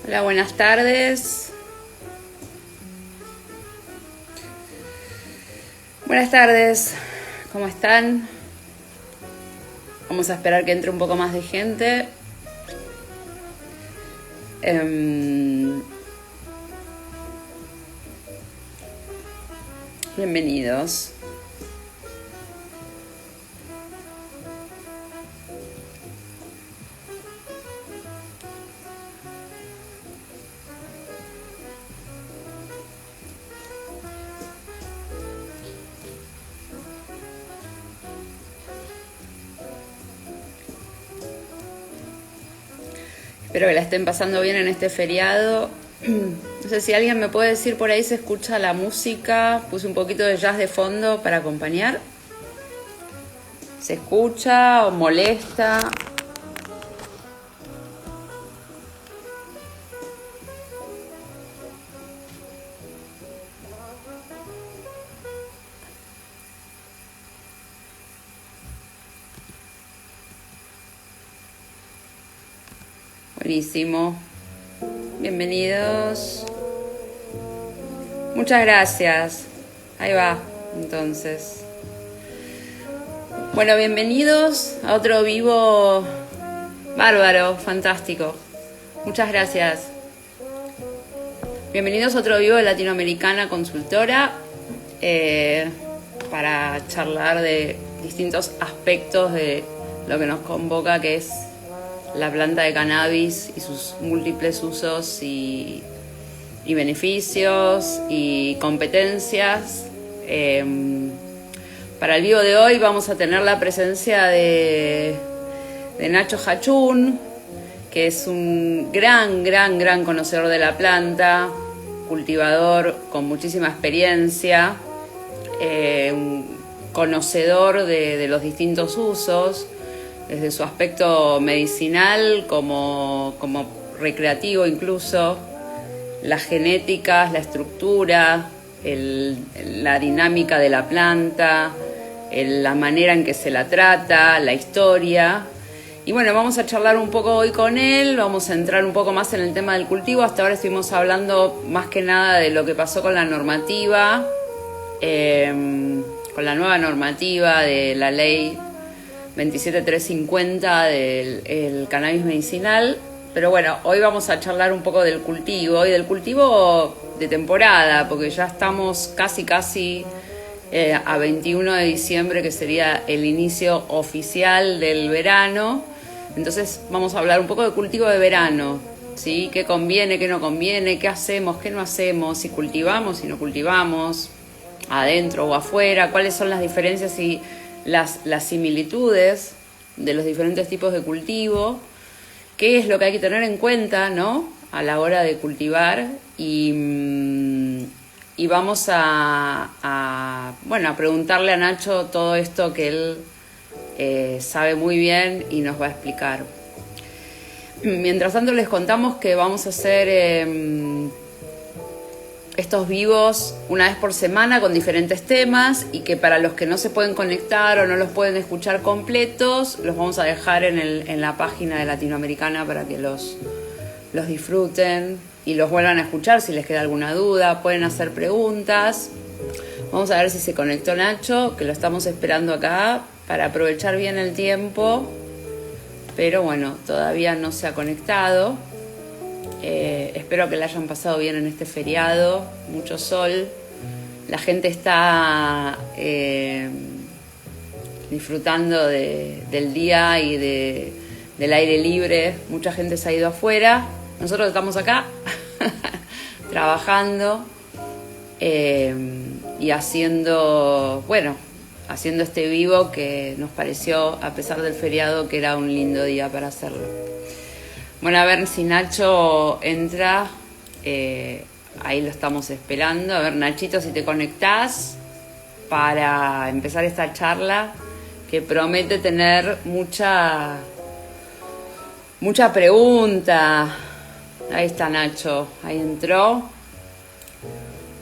Hola, buenas tardes. Buenas tardes, ¿cómo están? Vamos a esperar que entre un poco más de gente. Bienvenidos. Espero que la estén pasando bien en este feriado. No sé si alguien me puede decir por ahí se escucha la música. Puse un poquito de jazz de fondo para acompañar. ¿Se escucha o molesta? Buenísimo. Bienvenidos. Muchas gracias. Ahí va, entonces. Bueno, bienvenidos a otro vivo bárbaro, fantástico. Muchas gracias. Bienvenidos a otro vivo de Latinoamericana Consultora para charlar de distintos aspectos de lo que nos convoca, que es la planta de cannabis y sus múltiples usos y beneficios y competencias. Para el vivo de hoy vamos a tener la presencia de Nacho Hachún, que es un gran conocedor de la planta, cultivador con muchísima experiencia, un conocedor de los distintos usos, desde su aspecto medicinal como recreativo incluso, las genéticas, la estructura, la dinámica de la planta, la manera en que se la trata, la historia. Y bueno, vamos a charlar un poco hoy con él, vamos a entrar un poco más en el tema del cultivo. Hasta ahora estuvimos hablando más que nada de lo que pasó con la normativa, con la nueva normativa de la ley 27350 del cannabis medicinal. Pero bueno, hoy vamos a charlar un poco del cultivo y del cultivo de temporada, porque ya estamos casi a 21 de diciembre, que sería el inicio oficial del verano. Entonces vamos a hablar un poco de cultivo de verano, ¿sí? ¿Qué conviene, qué no conviene, qué hacemos, qué no hacemos, si cultivamos, si no cultivamos, adentro o afuera, cuáles son las diferencias y las similitudes de los diferentes tipos de cultivo, qué es lo que hay que tener en cuenta, ¿no?, a la hora de cultivar. Y vamos a preguntarle a Nacho todo esto que él sabe muy bien y nos va a explicar. Mientras tanto les contamos que vamos a hacer estos vivos una vez por semana con diferentes temas, y que para los que no se pueden conectar o no los pueden escuchar completos, los vamos a dejar en la página de Latinoamericana para que los disfruten y los vuelvan a escuchar si les queda alguna duda. Pueden hacer preguntas. Vamos a ver si se conectó Nacho, que lo estamos esperando acá para aprovechar bien el tiempo, pero bueno, todavía no se ha conectado. Espero que la hayan pasado bien en este feriado, mucho sol, la gente está disfrutando del día y del aire libre, mucha gente se ha ido afuera, nosotros estamos acá trabajando y haciendo este vivo que nos pareció, a pesar del feriado, que era un lindo día para hacerlo. Bueno, a ver si Nacho entra, ahí lo estamos esperando. A ver, Nachito, si te conectás. para empezar esta charla que promete tener mucha pregunta. Ahí está Nacho, ahí entró.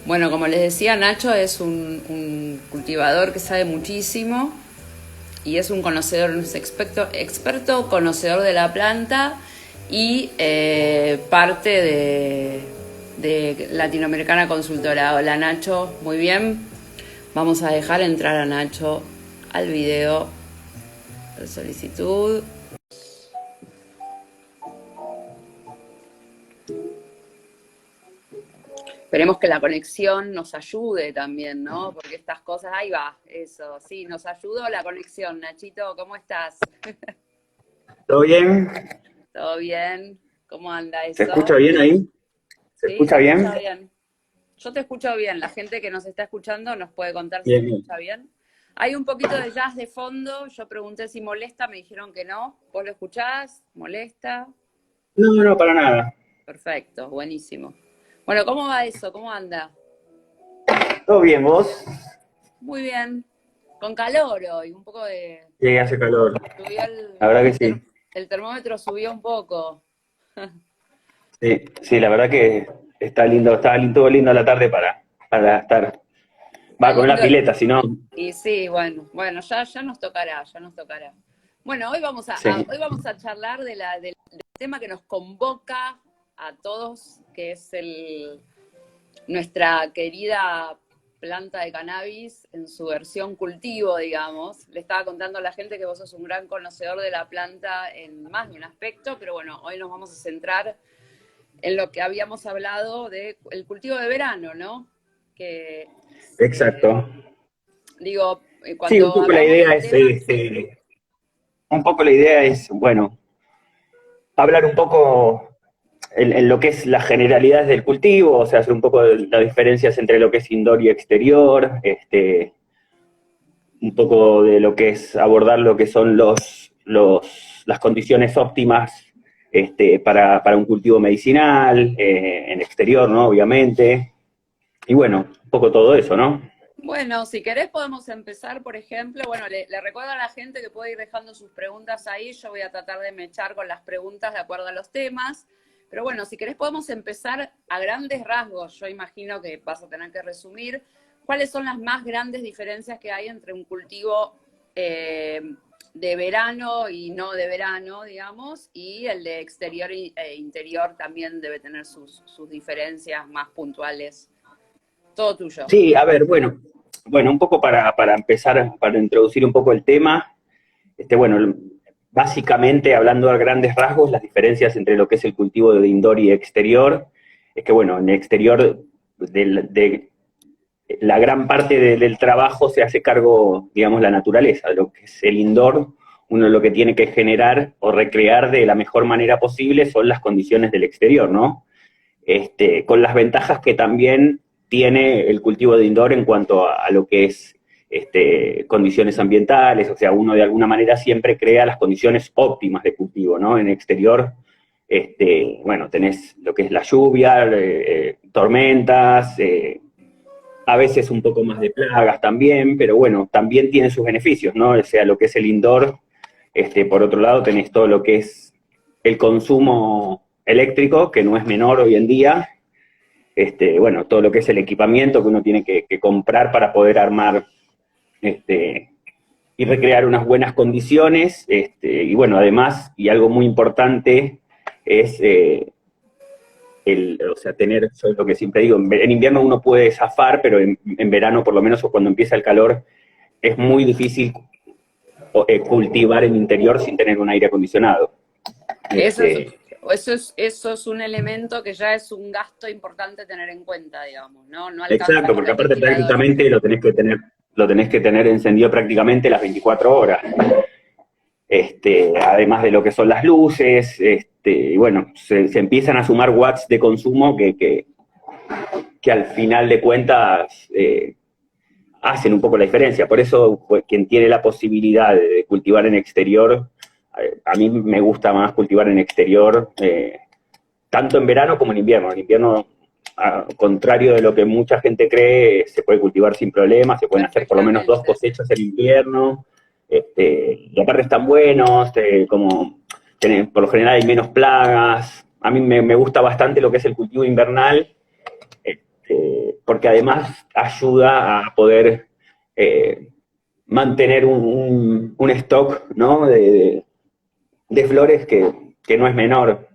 Bueno, como les decía, Nacho es un cultivador que sabe muchísimo y es un conocedor, un experto conocedor de la planta y parte de Latinoamericana Consultora. Hola Nacho, muy bien. Vamos a dejar entrar a Nacho al video de solicitud. Esperemos que la conexión nos ayude también, ¿no? Porque estas cosas, ahí va, eso, sí, nos ayudó la conexión. Nachito, ¿cómo estás? ¿Todo bien? ¿Todo bien? ¿Cómo anda eso? ¿Se escucha bien ahí? ¿Se Sí, escucha se bien? escucha bien. Yo te escucho bien, la gente que nos está escuchando nos puede contar si Bien, se bien. escucha bien. Hay un poquito de jazz de fondo, yo pregunté si molesta, me dijeron que no. ¿Vos lo escuchás? ¿Molesta? No, no, para nada. Perfecto, buenísimo. Bueno, ¿cómo va eso? ¿Cómo anda? ¿Todo bien, vos? Muy bien. Con calor hoy, un poco de... Sí, hace calor. Subió La verdad que sí. el termómetro subió un poco. Sí, sí, la verdad que está lindo, todo lindo la tarde para estar. Está Va con una lindo. pileta, si no. Y sí, bueno, ya nos tocará, ya nos tocará. Bueno, hoy vamos Sí, hoy vamos a charlar del tema que nos convoca a todos, que es nuestra querida planta de cannabis en su versión cultivo, digamos. Le estaba contando a la gente que vos sos un gran conocedor de la planta en más de un aspecto, pero bueno, hoy nos vamos a centrar en lo que habíamos hablado del cultivo de verano, ¿no? Que, exacto. digo, Sí, un cuando poco la hablamos idea del es, tema, bueno, hablar un poco en lo que es las generalidades del cultivo, o sea, hacer un poco de las diferencias entre lo que es indoor y exterior, un poco de lo que es abordar lo que son las condiciones óptimas para un cultivo medicinal, en exterior, ¿no? Obviamente. Y bueno, un poco todo eso, ¿no? bueno, si querés podemos empezar, por ejemplo, bueno, le recuerdo a la gente que puede ir dejando sus preguntas ahí, yo voy a tratar de mechar con las preguntas de acuerdo a los temas, pero bueno, si querés podemos empezar a grandes rasgos, yo imagino que vas a tener que resumir, ¿cuáles son las más grandes diferencias que hay entre un cultivo de verano y no de verano, digamos, y el de exterior e interior también debe tener sus diferencias más puntuales? Todo tuyo. Sí, a ver, bueno, un poco para empezar, para introducir un poco el tema, bueno, básicamente hablando a grandes rasgos, las diferencias entre lo que es el cultivo de indoor y exterior, es que bueno, en exterior de la gran parte del trabajo se hace cargo, digamos, la naturaleza. Lo que es el indoor, uno lo que tiene que generar o recrear de la mejor manera posible son las condiciones del exterior, ¿no? Con las ventajas que también tiene el cultivo de indoor en cuanto a lo que es condiciones ambientales, o sea, uno de alguna manera siempre crea las condiciones óptimas de cultivo, ¿no? En exterior, bueno, tenés lo que es la lluvia, tormentas, a veces un poco más de plagas también, pero bueno, también tiene sus beneficios, ¿no? O sea, lo que es el indoor, por otro lado tenés todo lo que es el consumo eléctrico, que no es menor hoy en día, bueno, todo lo que es el equipamiento que uno tiene que comprar para poder armar y recrear unas buenas condiciones, y bueno, además, y algo muy importante, es o sea, tener, yo es lo que siempre digo, en invierno uno puede zafar, pero en verano, por lo menos, o cuando empieza el calor, es muy difícil cultivar en interior sin tener un aire acondicionado. Eso eso es un elemento que ya es un gasto importante tener en cuenta, digamos, ¿no? No alcanza Exacto, con porque el aparte ventilador. prácticamente lo tenés que tener encendido prácticamente las 24 horas. Además de lo que son las luces, y bueno, se empiezan a sumar watts de consumo que al final de cuentas hacen un poco la diferencia. Por eso, pues, quien tiene la posibilidad de cultivar en exterior, a mí me gusta más cultivar en exterior, tanto en verano como en invierno. En invierno contrario de lo que mucha gente cree, se puede cultivar sin problemas, se pueden hacer por lo menos 2 cosechas en invierno, y aparte están buenos, por lo general hay menos plagas. A mí me gusta bastante lo que es el cultivo invernal, porque además ayuda a poder mantener un stock, ¿no? de flores que no es menor.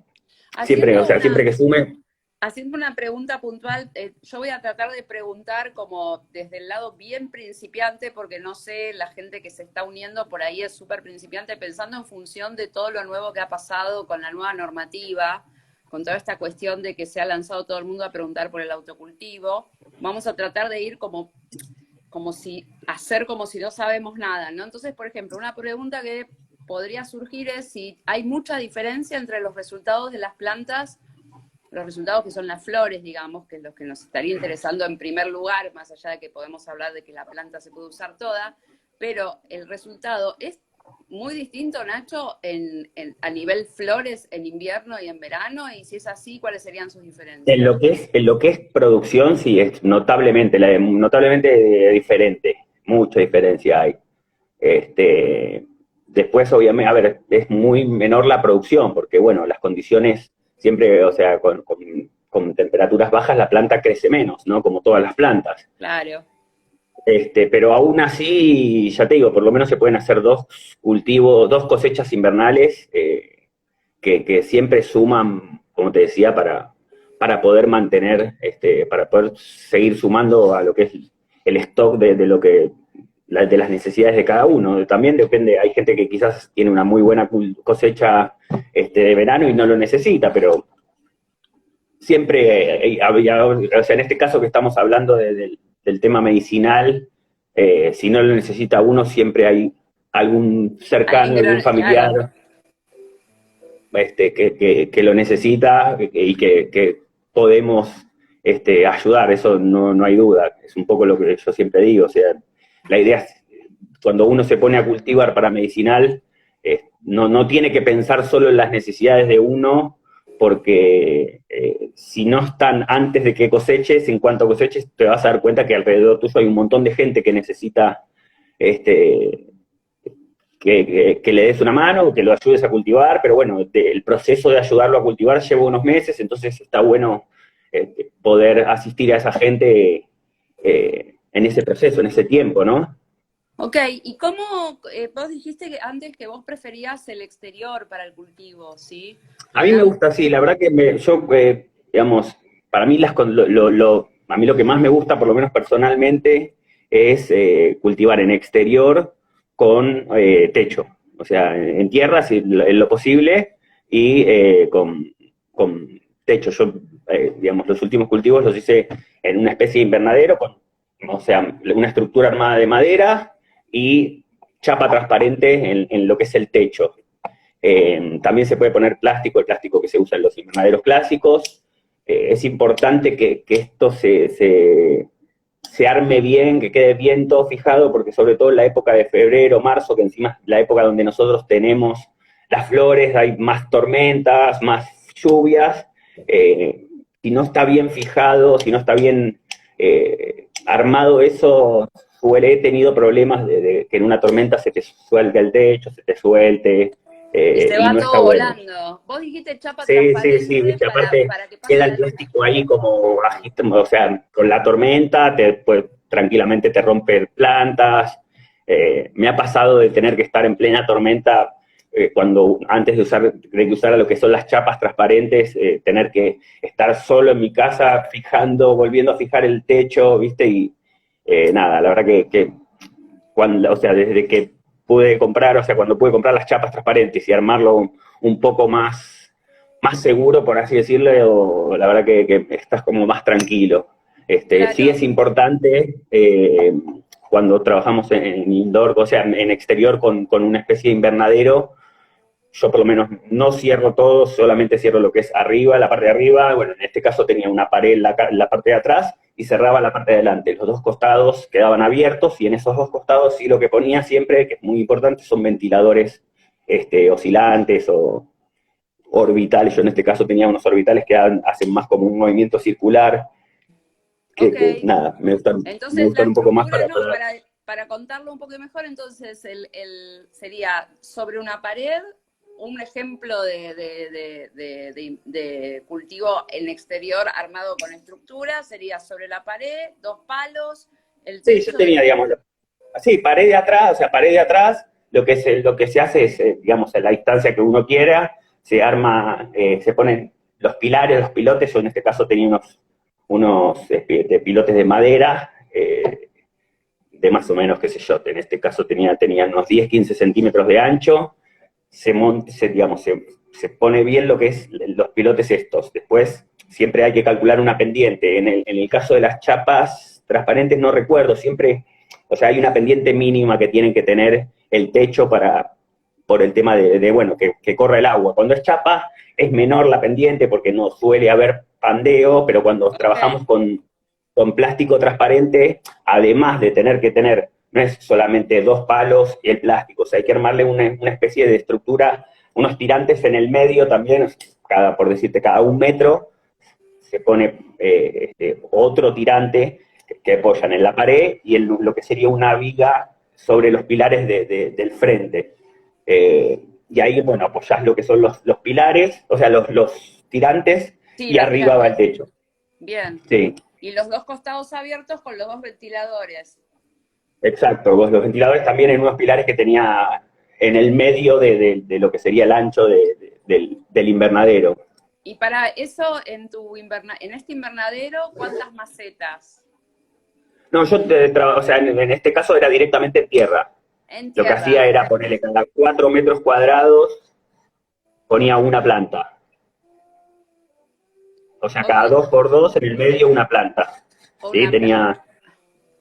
Siempre, o sea, siempre que sume. Haciendo una pregunta puntual, yo voy a tratar de preguntar como desde el lado bien principiante, porque no sé, la gente que se está uniendo por ahí es súper principiante, pensando en función de todo lo nuevo que ha pasado con la nueva normativa, con toda esta cuestión de que se ha lanzado todo el mundo a preguntar por el autocultivo. Vamos a tratar de ir como si no sabemos nada, ¿no? Entonces, por ejemplo, una pregunta que podría surgir es si hay mucha diferencia entre los resultados de las plantas, los resultados que son las flores, digamos, que es lo que nos estaría interesando en primer lugar, más allá de que podemos hablar de que la planta se puede usar toda, pero el resultado es muy distinto, Nacho, a nivel flores en invierno y en verano, y si es así, ¿cuáles serían sus diferencias? En lo que es producción, sí, es notablemente diferente, mucha diferencia hay. Después, obviamente, a ver, es muy menor la producción, porque, bueno, las condiciones siempre, o sea, con temperaturas bajas la planta crece menos, ¿no? Como todas las plantas. Claro. Pero aún así, ya te digo, por lo menos se pueden hacer 2 cosechas invernales que siempre suman, como te decía, para poder mantener, para poder seguir sumando a lo que es el stock de las necesidades de cada uno. También depende, hay gente que quizás tiene una muy buena cosecha de verano y no lo necesita, pero siempre, o sea, en este caso que estamos hablando del tema medicinal, si no lo necesita uno, siempre hay algún cercano, algún familiar, claro, que lo necesita y que podemos ayudar, eso no hay duda. Es un poco lo que yo siempre digo, o sea, la idea es, cuando uno se pone a cultivar para medicinal, no tiene que pensar solo en las necesidades de uno, porque si no están antes de que coseches, en cuanto coseches, te vas a dar cuenta que alrededor tuyo hay un montón de gente que necesita que le des una mano, que lo ayudes a cultivar, pero bueno, el proceso de ayudarlo a cultivar lleva unos meses, entonces está bueno poder asistir a esa gente en ese proceso, en ese tiempo, ¿no? Ok, ¿y cómo, vos dijiste que antes que vos preferías el exterior para el cultivo, ¿sí? A mí me gusta así, la verdad que digamos, para mí a mí lo que más me gusta, por lo menos personalmente, es cultivar en exterior con techo, o sea, en tierra si, en lo posible, y con techo. Yo, digamos, los últimos cultivos los hice en una especie de invernadero, o sea, una estructura armada de madera y chapa transparente en lo que es el techo. También se puede poner plástico, el plástico que se usa en los invernaderos clásicos. Es importante que esto se arme bien, que quede bien todo fijado, porque sobre todo en la época de febrero, marzo, que encima es la época donde nosotros tenemos las flores, hay más tormentas, más lluvias. Si no está bien fijado, si no está bien armado eso, he tenido problemas de que en una tormenta se te suelte el techo, se te suelte. Y se va no todo volando. Bueno. Vos dijiste chapa transparente. Sí, viste, aparte para que queda el plástico ahí como bajito, o sea, con la tormenta pues, tranquilamente te rompe plantas. Me ha pasado de tener que estar en plena tormenta antes de que usara lo que son las chapas transparentes, tener que estar solo en mi casa volviendo a fijar el techo, viste, y nada, la verdad que o sea, desde que cuando pude comprar las chapas transparentes y armarlo un poco más seguro, por así decirlo, la verdad que estás como más tranquilo. Claro. Sí es importante cuando trabajamos en indoor, o sea, en exterior con una especie de invernadero. Yo por lo menos no cierro todo, solamente cierro lo que es arriba, la parte de arriba. Bueno, en este caso tenía una pared en la parte de atrás y cerraba la parte de adelante. Los 2 costados quedaban abiertos y en esos 2 costados sí lo que ponía siempre, que es muy importante, son ventiladores oscilantes o orbitales. Yo en este caso tenía unos orbitales que hacen más como un movimiento circular, que nada, me gustan Entonces, un poco más para contarlo un poco mejor, entonces sería sobre una pared, un ejemplo de cultivo en exterior armado con estructura, sería sobre la pared, 2 palos, el techo. Sí, yo tenía, digamos, sí, pared de atrás, lo que se hace es, digamos, a la distancia que uno quiera, se arma, se ponen los pilares, los pilotes. Yo en este caso tenía unos pilotes de madera, de más o menos, qué sé yo, en este caso tenían unos 10, 15 centímetros de ancho. Se pone bien lo que es los pilotes estos. Después siempre hay que calcular una pendiente. En el caso de las chapas transparentes no recuerdo, siempre, o sea, hay una pendiente mínima que tienen que tener el techo por el tema bueno, que corra el agua. Cuando es chapa es menor la pendiente porque no suele haber pandeo, pero cuando trabajamos con plástico transparente, además de tener que tener, no es solamente 2 palos y el plástico, o sea, hay que armarle una especie de estructura, unos tirantes en el medio también, por decirte, cada 1 metro, se pone otro tirante que apoyan en la pared y lo que sería una viga sobre los pilares del frente. Y ahí, bueno, apoyás lo que son los pilares, o sea, los tirantes, sí, y arriba va el techo. Bien. Sí. Y los 2 costados abiertos con los 2 ventiladores. Exacto, los ventiladores también en unos pilares que tenía en el medio de lo que sería el ancho del invernadero. Y para eso, en este invernadero, ¿cuántas macetas? No, yo, o sea, en este caso era directamente tierra. Lo que hacía era ponerle cada 4 metros cuadrados, ponía una planta. O sea, cada 2 por 2 en el medio una planta. Sí,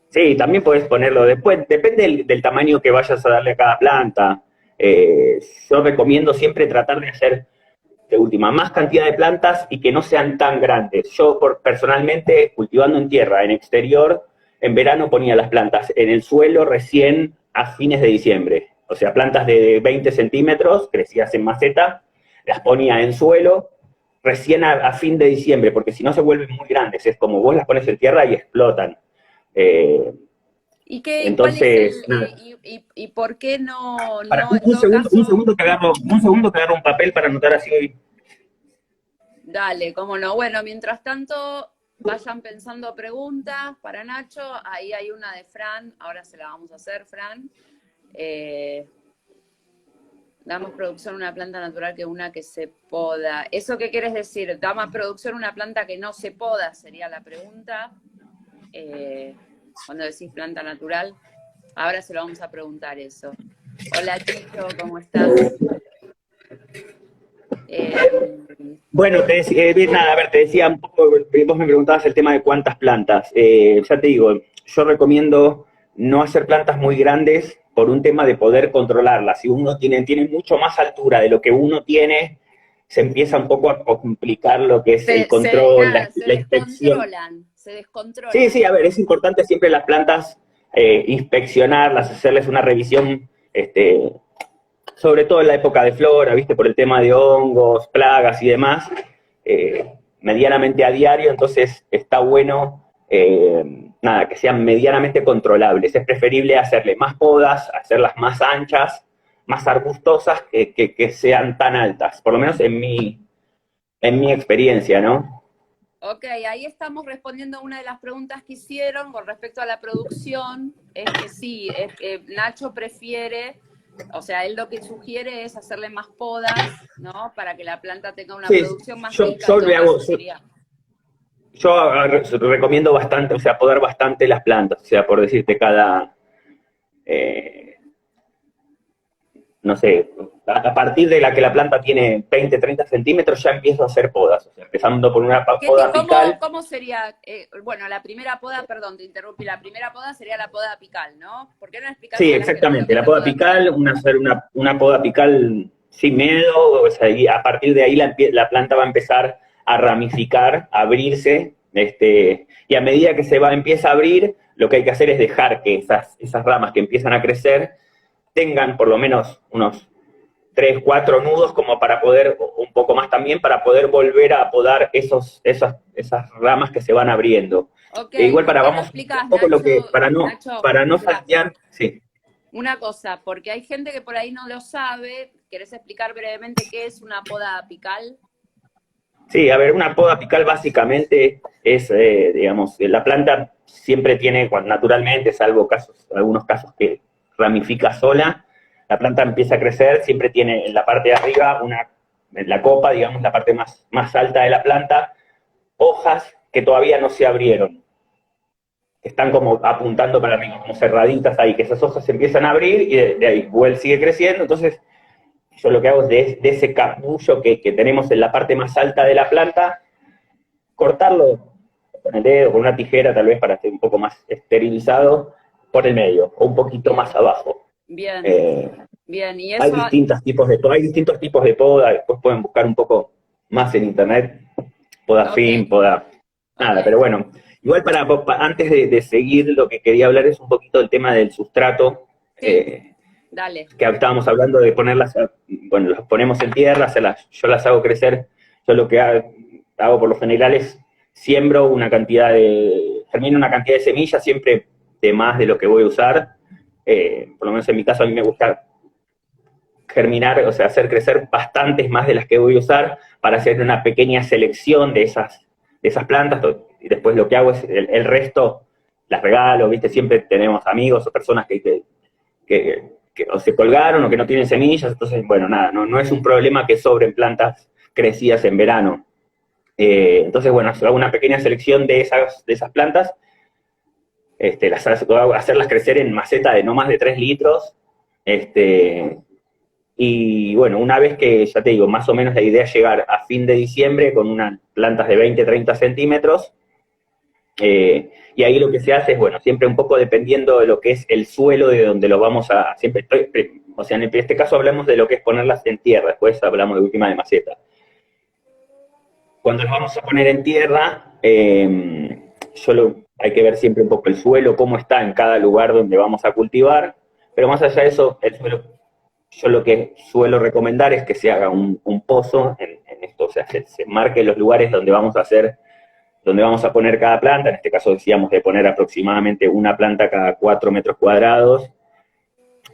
sí, también puedes ponerlo después, depende del tamaño que vayas a darle a cada planta. Yo recomiendo siempre tratar de hacer, de última, más cantidad de plantas y que no sean tan grandes. Yo, personalmente, cultivando en tierra, en exterior, en verano ponía las plantas en el suelo recién a fines de diciembre. O sea, plantas de 20 centímetros, crecidas en maceta, las ponía en suelo recién a fin de diciembre, porque si no se vuelven muy grandes. Es como vos las pones en tierra y explotan. Entonces, ¿y por qué no? Un segundo que agarro un papel para anotar así hoy. Dale, cómo no. Bueno, mientras tanto, vayan pensando preguntas para Nacho. Ahí hay una de Fran, ahora se la vamos a hacer, Fran. Da más producción una planta natural que una que se poda. ¿Eso qué quieres decir? ¿Da más producción una planta que no se poda? Sería la pregunta. Cuando decís planta natural. Ahora se lo vamos a preguntar eso. Hola, Chicho, ¿cómo estás? Bueno, nada, a ver, te decía un poco, vos me preguntabas el tema de cuántas plantas. Ya te digo, yo recomiendo no hacer plantas muy grandes por un tema de poder controlarlas. Si uno tiene mucho más altura de lo que uno tiene, se empieza un poco a complicar lo que es el control, la inspección. Se descontrolan. Sí, a ver, es importante siempre las plantas inspeccionarlas, hacerles una revisión, sobre todo en la época de flora, ¿viste? Por el tema de hongos, plagas y demás, medianamente a diario. Entonces está bueno, que sean medianamente controlables. Es preferible hacerle más podas, hacerlas más anchas, más arbustosas, que sean tan altas, por lo menos en mi experiencia, ¿no? Ok, ahí estamos respondiendo a una de las preguntas que hicieron con respecto a la producción. Es que sí, Nacho prefiere, o sea, él lo que sugiere es hacerle más podas, ¿no? Para que la planta tenga una producción más rica. Yo recomiendo bastante, o sea, podar bastante las plantas, o sea, por decirte no sé, a partir de la que la planta tiene 20, 30 centímetros, ya empiezo a hacer podas. O sea, empezando por una poda apical. ¿Cómo sería? Bueno, la primera poda, perdón, te interrumpí, la primera poda sería la poda apical, ¿no? ¿Por qué no explicas? Sí, exactamente, la poda apical, hacer una poda apical sin miedo, o sea, y a partir de ahí la planta va a empezar a ramificar, a abrirse, y a medida que empieza a abrir, lo que hay que hacer es dejar que esas ramas que empiezan a crecer tengan por lo menos unos 3, 4 nudos como para poder, un poco más también, para poder volver a podar esas ramas que se van abriendo. Ok, Igual ¿por para, qué no vamos, explicás, un poco lo que, Nacho, para no mirá, saltear, sí. una cosa, porque hay gente que por ahí no lo sabe, ¿querés explicar brevemente qué es una poda apical? Sí, a ver, una poda apical básicamente es, digamos, la planta siempre tiene, naturalmente, salvo algunos casos que ramifica sola, la planta empieza a crecer, siempre tiene en la parte de arriba, en la copa, digamos, la parte más alta de la planta, hojas que todavía no se abrieron, que están como apuntando para arriba, como cerraditas ahí, que esas hojas se empiezan a abrir y de ahí sigue creciendo. Entonces yo lo que hago es de ese capullo que tenemos en la parte más alta de la planta, cortarlo con el dedo, con una tijera tal vez para estar un poco más esterilizado, por el medio, o un poquito Bien, más abajo. bien, Eh, bien, y hay eso, distintos tipos de poda, después pueden buscar un poco más en internet, poda ok, fin, poda, ok, nada, pero bueno, igual antes de seguir, lo que quería hablar es un poquito del tema del sustrato, sí, dale, que estábamos hablando de ponerlas, bueno, las ponemos en tierra, yo las hago crecer, yo lo que hago por lo general es germino una cantidad de semillas, siempre de más de lo que voy a usar, por lo menos en mi caso a mí me gusta germinar, o sea, hacer crecer bastantes más de las que voy a usar para hacer una pequeña selección de esas plantas, y después lo que hago es el resto las regalo, ¿viste? Siempre tenemos amigos o personas que o se colgaron o que no tienen semillas, entonces, bueno, nada, no es un problema que sobren plantas crecidas en verano. Entonces, bueno, hago una pequeña selección de esas plantas, hacerlas crecer en maceta de no más de 3 litros, y bueno, una vez que, ya te digo, más o menos la idea es llegar a fin de diciembre con unas plantas de 20, 30 centímetros, y ahí lo que se hace es, bueno, siempre un poco dependiendo de lo que es el suelo de donde lo vamos a, o sea, en este caso hablamos de lo que es ponerlas en tierra, después hablamos de última de maceta. Cuando las vamos a poner en tierra, hay que ver siempre un poco el suelo, cómo está en cada lugar donde vamos a cultivar, pero más allá de eso, el suelo, yo lo que suelo recomendar es que se haga un pozo en esto, o sea, se marque los lugares donde vamos a poner cada planta. En este caso decíamos de poner aproximadamente una planta cada 4 metros cuadrados,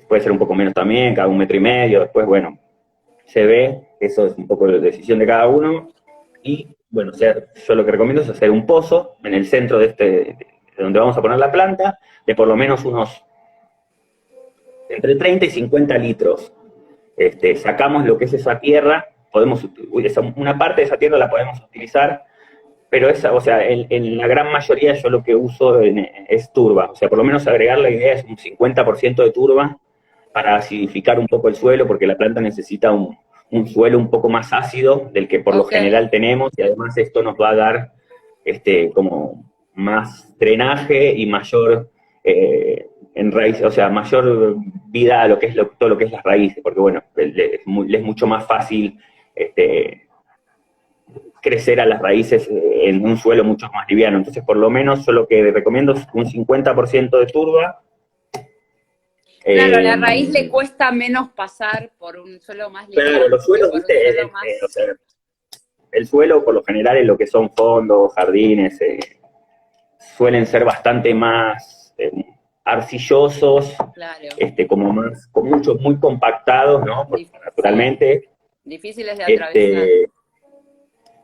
puede ser un poco menos también, cada 1,5 metros, después, bueno, se ve, eso es un poco la decisión de cada uno, y bueno, o sea, yo lo que recomiendo es hacer un pozo en el centro de donde vamos a poner la planta, de por lo menos unos entre 30 y 50 litros. Sacamos lo que es esa tierra, una parte de esa tierra la podemos utilizar, pero o sea, en la gran mayoría yo lo que uso es turba, o sea, por lo menos agregar la idea es un 50% de turba para acidificar un poco el suelo, porque la planta necesita un suelo un poco más ácido del que por lo ok, general tenemos, y además esto nos va a dar como más drenaje y mayor en raíz, o sea, mayor vida a lo que es todo lo que es las raíces, porque bueno, le es mucho más fácil crecer a las raíces en un suelo mucho más liviano. Entonces, por lo menos yo lo que recomiendo es un 50% de turba. claro, a la raíz le cuesta menos pasar por un suelo más Claro, liviano los que suelos, por un viste, suelo más... o sea, el suelo por lo general en lo que son fondos, jardines, suelen ser bastante más arcillosos, Claro, muy compactados, ¿no? sí, Naturalmente. difíciles de atravesar. Este,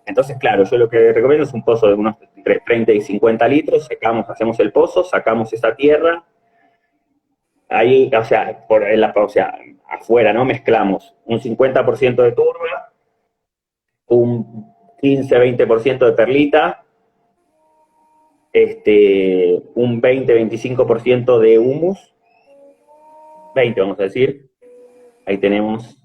entonces, claro, yo lo que recomiendo es un pozo de unos entre 30 y 50 litros, hacemos el pozo, sacamos esa tierra, ahí, o sea, afuera, ¿no? Mezclamos un 50% de turba, un 15-20% de perlita, un 20-25% de humus, 20 vamos a decir, ahí tenemos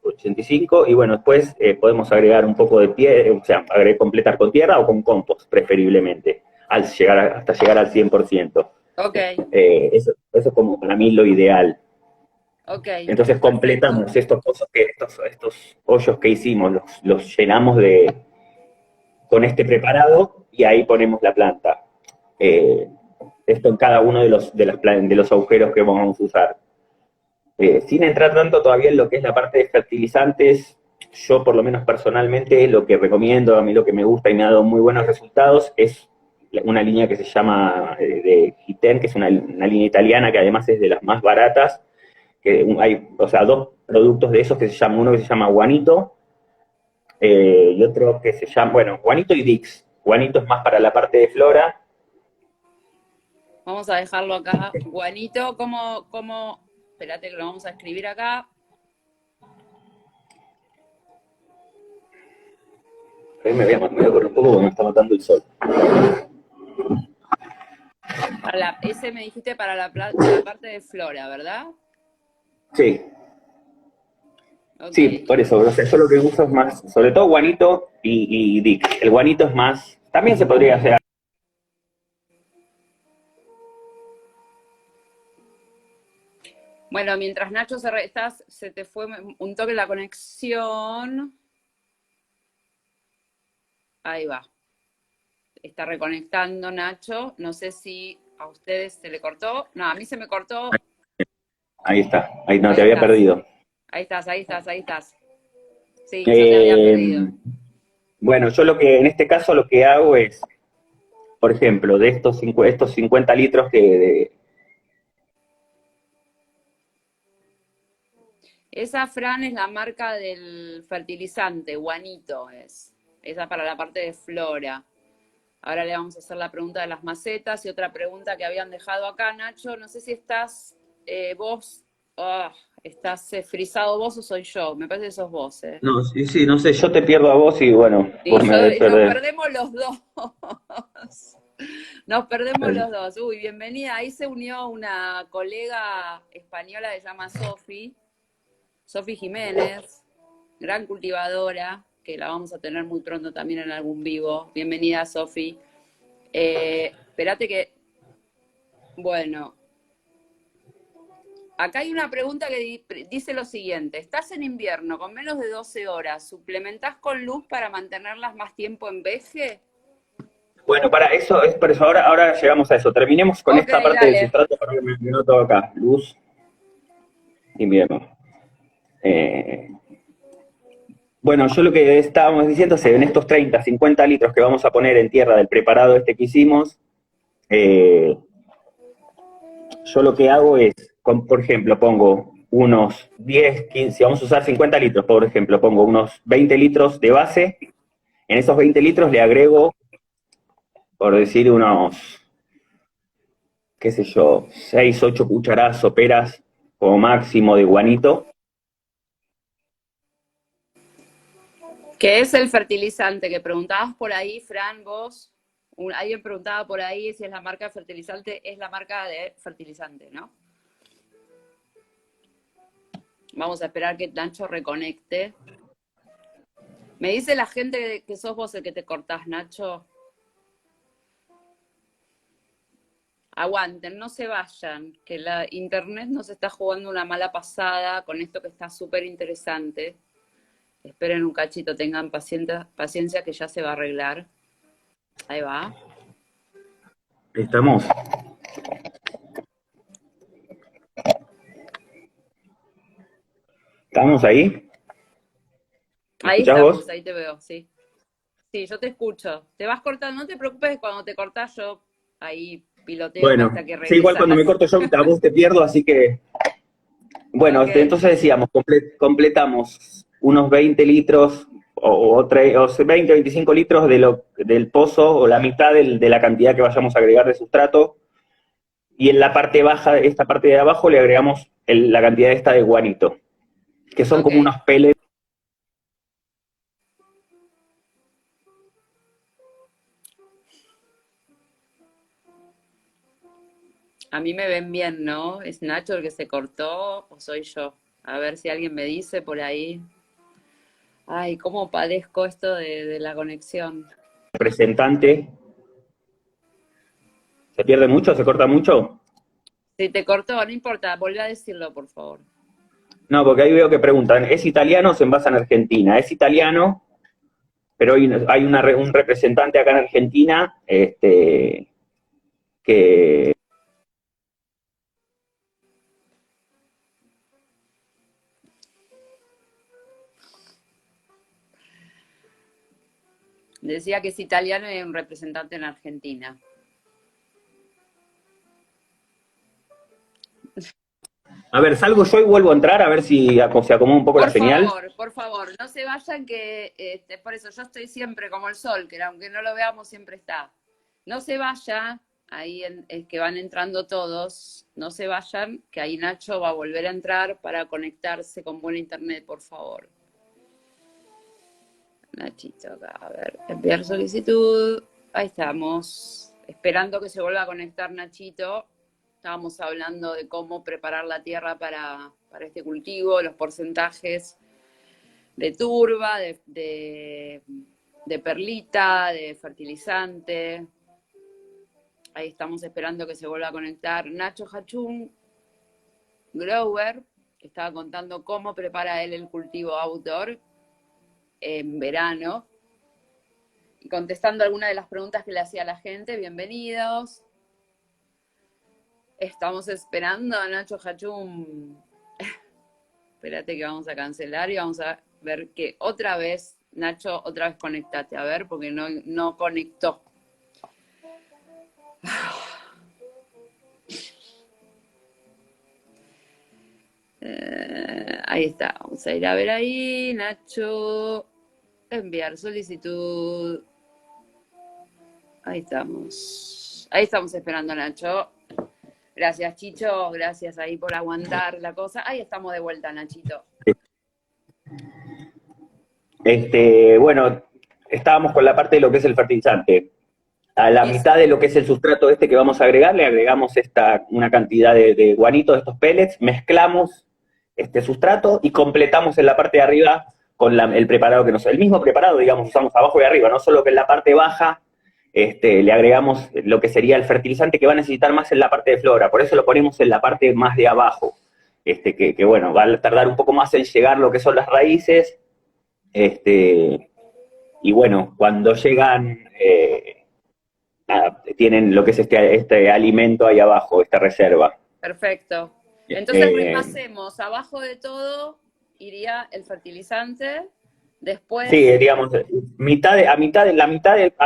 85, y bueno, después podemos agregar un poco de tierra, o sea, completar con tierra o con compost, preferiblemente, hasta llegar al 100%. Ok, Eso es como para mí lo ideal. ok, Entonces perfecto. completamos estos hoyos que hicimos, los llenamos con este preparado, y ahí ponemos la planta. Esto en cada uno de los agujeros que vamos a usar. Sin entrar tanto todavía en lo que es la parte de fertilizantes, yo por lo menos personalmente lo que recomiendo, a mí lo que me gusta y me ha dado muy buenos resultados es una línea que se llama de Giten, que es una línea italiana que además es de las más baratas, que hay, o sea, dos productos de esos que se llaman, uno que se llama Juanito, y otro que se llama, bueno, Juanito y Dix. Juanito es más para la parte de flora. Vamos a dejarlo acá. Juanito, espérate que lo vamos a escribir acá. Me voy a correr un poco porque me está matando el sol. Ese me dijiste para la parte de flora, ¿verdad? Sí. Okay. Sí, por eso, o sea, yo lo que uso es más, sobre todo Juanito y Dick. El Juanito es más, también se podría hacer. Bueno, mientras Nacho se te fue un toque la conexión. Ahí va. Está reconectando Nacho. No sé si a ustedes se le cortó. No, a mí se me cortó. Ahí está. Ahí no, te había perdido. Ahí estás. Sí, yo te había perdido. Bueno, yo en este caso lo que hago es, por ejemplo, de estos 50 litros Esa, Fran, es la marca del fertilizante, Juanito es. Esa para la parte de flora. Ahora le vamos a hacer la pregunta de las macetas y otra pregunta que habían dejado acá, Nacho. No sé si estás vos, estás frisado vos o soy yo. Me parece que sos vos. No, sí, no sé, yo te pierdo a vos y bueno, Sí, vos me debes perder. nos perdemos los dos. Nos perdemos los dos. Uy, bienvenida. Ahí se unió una colega española que se llama Sofi Jiménez, gran cultivadora, que la vamos a tener muy pronto también en algún vivo. Bienvenida, Sofi. Espérate que... Bueno. Acá hay una pregunta que dice lo siguiente. ¿Estás en invierno con menos de 12 horas? ¿Suplementás con luz para mantenerlas más tiempo en veje? Bueno, por eso ahora llegamos a eso. Terminemos con esta parte del sustrato para que me noto acá. Luz, invierno. Bueno, yo lo que estábamos diciendo es en estos 30, 50 litros que vamos a poner en tierra del preparado este que hicimos, yo lo que hago es, por ejemplo, pongo unos 10, 15, si vamos a usar 50 litros, por ejemplo, pongo unos 20 litros de base, en esos 20 litros le agrego, por decir unos, qué sé yo, 6, 8 cucharadas soperas como máximo de guanito. ¿Qué es el fertilizante? Que preguntabas por ahí, Fran, vos. Alguien preguntaba por ahí si es la marca de fertilizante. Es la marca de fertilizante, ¿no? Vamos a esperar que Nacho reconecte. Me dice la gente que sos vos el que te cortás, Nacho. Aguanten, no se vayan, que la internet nos está jugando una mala pasada con esto que está súper interesante. Esperen un cachito, tengan paciencia que ya se va a arreglar. Ahí va. Estamos. ¿Estamos ahí? Ahí estamos, vos? Ahí te veo, sí. Sí, yo te escucho. Te vas cortando, no te preocupes, cuando te cortás yo ahí piloteo hasta que regresa. Sí, igual cuando me corto yo a vos te pierdo, así que... Bueno, entonces decíamos, completamos unos 20 litros o 20, 25 litros del pozo o la mitad de la cantidad que vayamos a agregar de sustrato. Y en la parte baja, esta parte de abajo, le agregamos la cantidad esta de guanito, que son como unos pellets. A mí me ven bien, ¿no? ¿Es Nacho el que se cortó o soy yo? A ver si alguien me dice por ahí. Ay, cómo padezco esto de la conexión. Representante. ¿Se pierde mucho? ¿Se corta mucho? Si te cortó, no importa, volví a decirlo, por favor. No, porque ahí veo que preguntan, ¿es italiano o se envasa en Argentina? Es italiano, pero hay un representante acá en Argentina que Decía que es italiano y un representante en Argentina. A ver, salgo yo y vuelvo a entrar a ver si se acomoda un poco la señal. Por favor, no se vayan que, por eso yo estoy siempre como el sol, que aunque no lo veamos siempre está. No se vaya, ahí es que van entrando todos, no se vayan, que ahí Nacho va a volver a entrar para conectarse con buena internet, por favor. Nachito acá, a ver, enviar solicitud, ahí estamos, esperando que se vuelva a conectar Nachito. Estábamos hablando de cómo preparar la tierra para este cultivo, los porcentajes de turba, de perlita, de fertilizante. Ahí estamos esperando que se vuelva a conectar Nacho Hachún, grower, que estaba contando cómo prepara él el cultivo outdoor en verano. Y contestando algunas de las preguntas que le hacía la gente, bienvenidos. Estamos esperando a Nacho Hachún. Espérate que vamos a cancelar y vamos a ver que otra vez, Nacho, otra vez conectate, a ver, porque no conectó. Ahí está, vamos a ir a ver ahí, Nacho, enviar solicitud. Ahí estamos esperando a Nacho. Gracias, Chicho, gracias ahí por aguantar la cosa. Ahí estamos de vuelta, Nachito. Bueno, estábamos con la parte de lo que es el fertilizante. A la mitad de lo que es el sustrato que vamos a agregar, le agregamos una cantidad de guanito de estos pellets, mezclamos este sustrato y completamos en la parte de arriba con el preparado el mismo preparado, digamos, usamos abajo y arriba, no solo que en la parte baja le agregamos lo que sería el fertilizante que va a necesitar más en la parte de flora, por eso lo ponemos en la parte más de abajo, que bueno, va a tardar un poco más en llegar lo que son las raíces, y bueno, cuando llegan, tienen lo que es este alimento ahí abajo, esta reserva. Perfecto. Entonces repasemos, abajo de todo iría el fertilizante. Después... Sí, digamos, a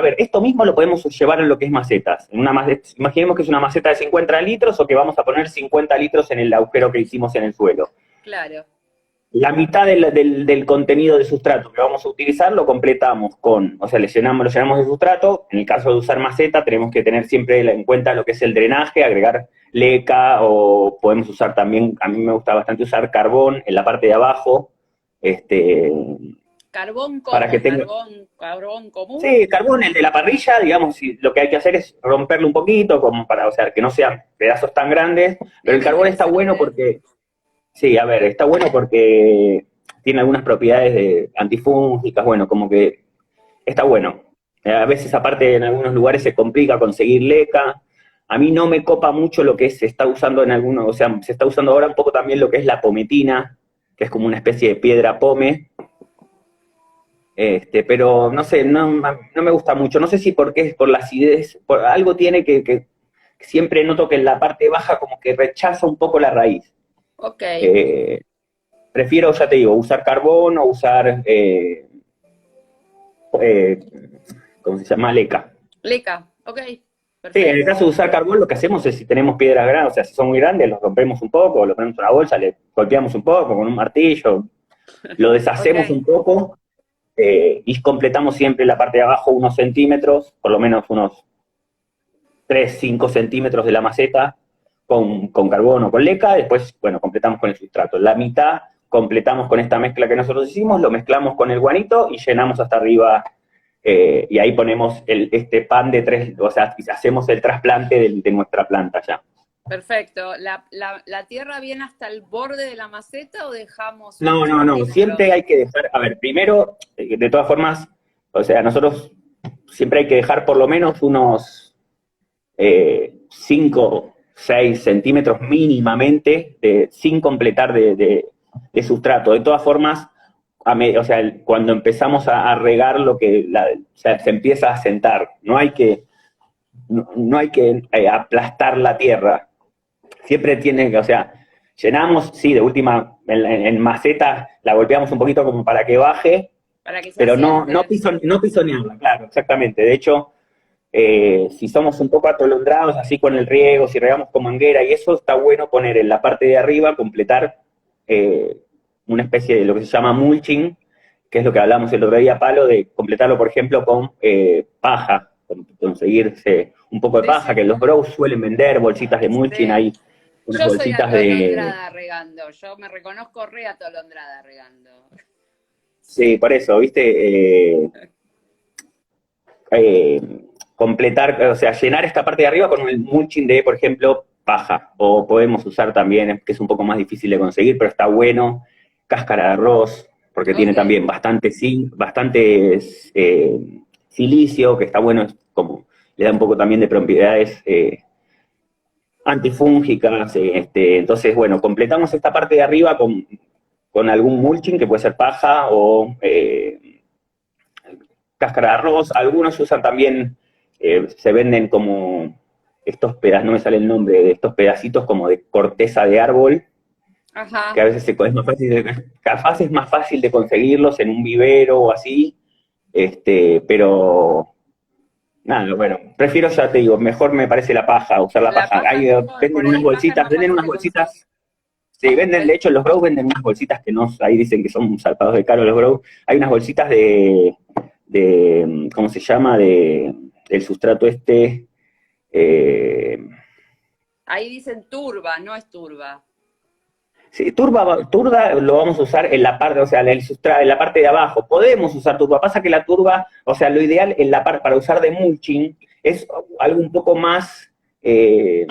ver, esto mismo lo podemos llevar en lo que es macetas. Imaginemos que es una maceta de 50 litros o que vamos a poner 50 litros en el agujero que hicimos en el suelo. Claro. La mitad del contenido de sustrato que vamos a utilizar lo completamos lo llenamos de sustrato. En el caso de usar maceta tenemos que tener siempre en cuenta lo que es el drenaje, agregar leca o podemos usar también, a mí me gusta bastante usar carbón en la parte de abajo, ¿Carbón común? Para que tenga... ¿Carbón común? Sí, carbón, el de la parrilla, digamos, lo que hay que hacer es romperlo un poquito, como para, que no sean pedazos tan grandes, pero el carbón está bueno porque, sí, a ver, está bueno porque tiene algunas propiedades antifúngicas, bueno, como que está bueno. A veces, aparte, en algunos lugares se complica conseguir leca. A mí no me copa mucho lo que se está usando en algunos, se está usando ahora un poco también lo que es la pometina, que es como una especie de piedra pome, pero no sé, no me gusta mucho. No sé si porque es por la acidez, algo tiene que siempre noto que en la parte baja como que rechaza un poco la raíz. Ok. Prefiero, ya te digo, usar carbón o usar, ¿cómo se llama? Leca. Leca, ok. Perfecto. Sí, en el caso de usar carbón, lo que hacemos es, si tenemos piedras grandes, si son muy grandes, los rompemos un poco, lo ponemos en una bolsa, le golpeamos un poco con un martillo, lo deshacemos un poco, y completamos siempre la parte de abajo unos centímetros, por lo menos unos 3-5 centímetros de la maceta con carbón o con leca, después, bueno, completamos con el sustrato. La mitad completamos con esta mezcla que nosotros hicimos, lo mezclamos con el guanito y llenamos hasta arriba, y ahí ponemos este pan hacemos el trasplante de nuestra planta ya. Perfecto. ¿La tierra viene hasta el borde de la maceta o dejamos...? No, siempre hay que dejar, a ver, primero, de todas formas, nosotros siempre hay que dejar por lo menos unos 5, 6 centímetros mínimamente, sin completar de sustrato. De todas formas, cuando empezamos a regar se empieza a sentar, no hay que aplastar la tierra. Siempre tiene que, llenamos, sí, de última, en maceta la golpeamos un poquito como para que baje, Para que se pero no, asienten. no pisonearla, claro, exactamente. De hecho, si somos un poco atolondrados así con el riego, si regamos con manguera y eso, está bueno poner en la parte de arriba, completar eh, una especie de lo que se llama mulching, que es lo que hablamos el otro día, Palo, de completarlo, por ejemplo, con paja, conseguirse un poco de Sí, paja, sí, que los grows suelen vender, bolsitas de mulching, sí. hay unas Yo soy bolsitas de... atolondrada regando, yo me reconozco re atolondrada regando. Sí, por eso, ¿viste? Eh, completar, o sea, llenar esta parte de arriba con el mulching de, por ejemplo, paja. O podemos usar también, que es un poco más difícil de conseguir, pero está bueno, cáscara de arroz, porque tiene Ok. también bastante zinc, bastante silicio, que está bueno, es como le da un poco también de propiedades antifúngicas. Entonces, bueno, completamos esta parte de arriba con algún mulching, que puede ser paja o cáscara de arroz. Algunos usan también, se venden como estos pedazos, no me sale el nombre, de estos pedacitos como de corteza de árbol, que Ajá. a veces es más fácil capaz es más fácil de conseguirlos en un vivero o así, pero nada, bueno, prefiero, ya te digo, mejor me parece la paja, usar la La paja. paja Ahí mejor, por ahí paja es más venden fácil unas de conseguir. bolsitas, sí, venden, de Ven- hecho los Grow venden unas bolsitas que no, ahí dicen que son saltados de caro los Grow. Hay unas bolsitas ¿cómo se llama? Del sustrato eh, Ahí dicen turba, no es turba. sí, turba lo vamos a usar en la parte, o sea, en la parte de abajo. Podemos usar turba. Pasa que la turba, o sea, lo ideal en la parte para usar de mulching es algo un poco eh,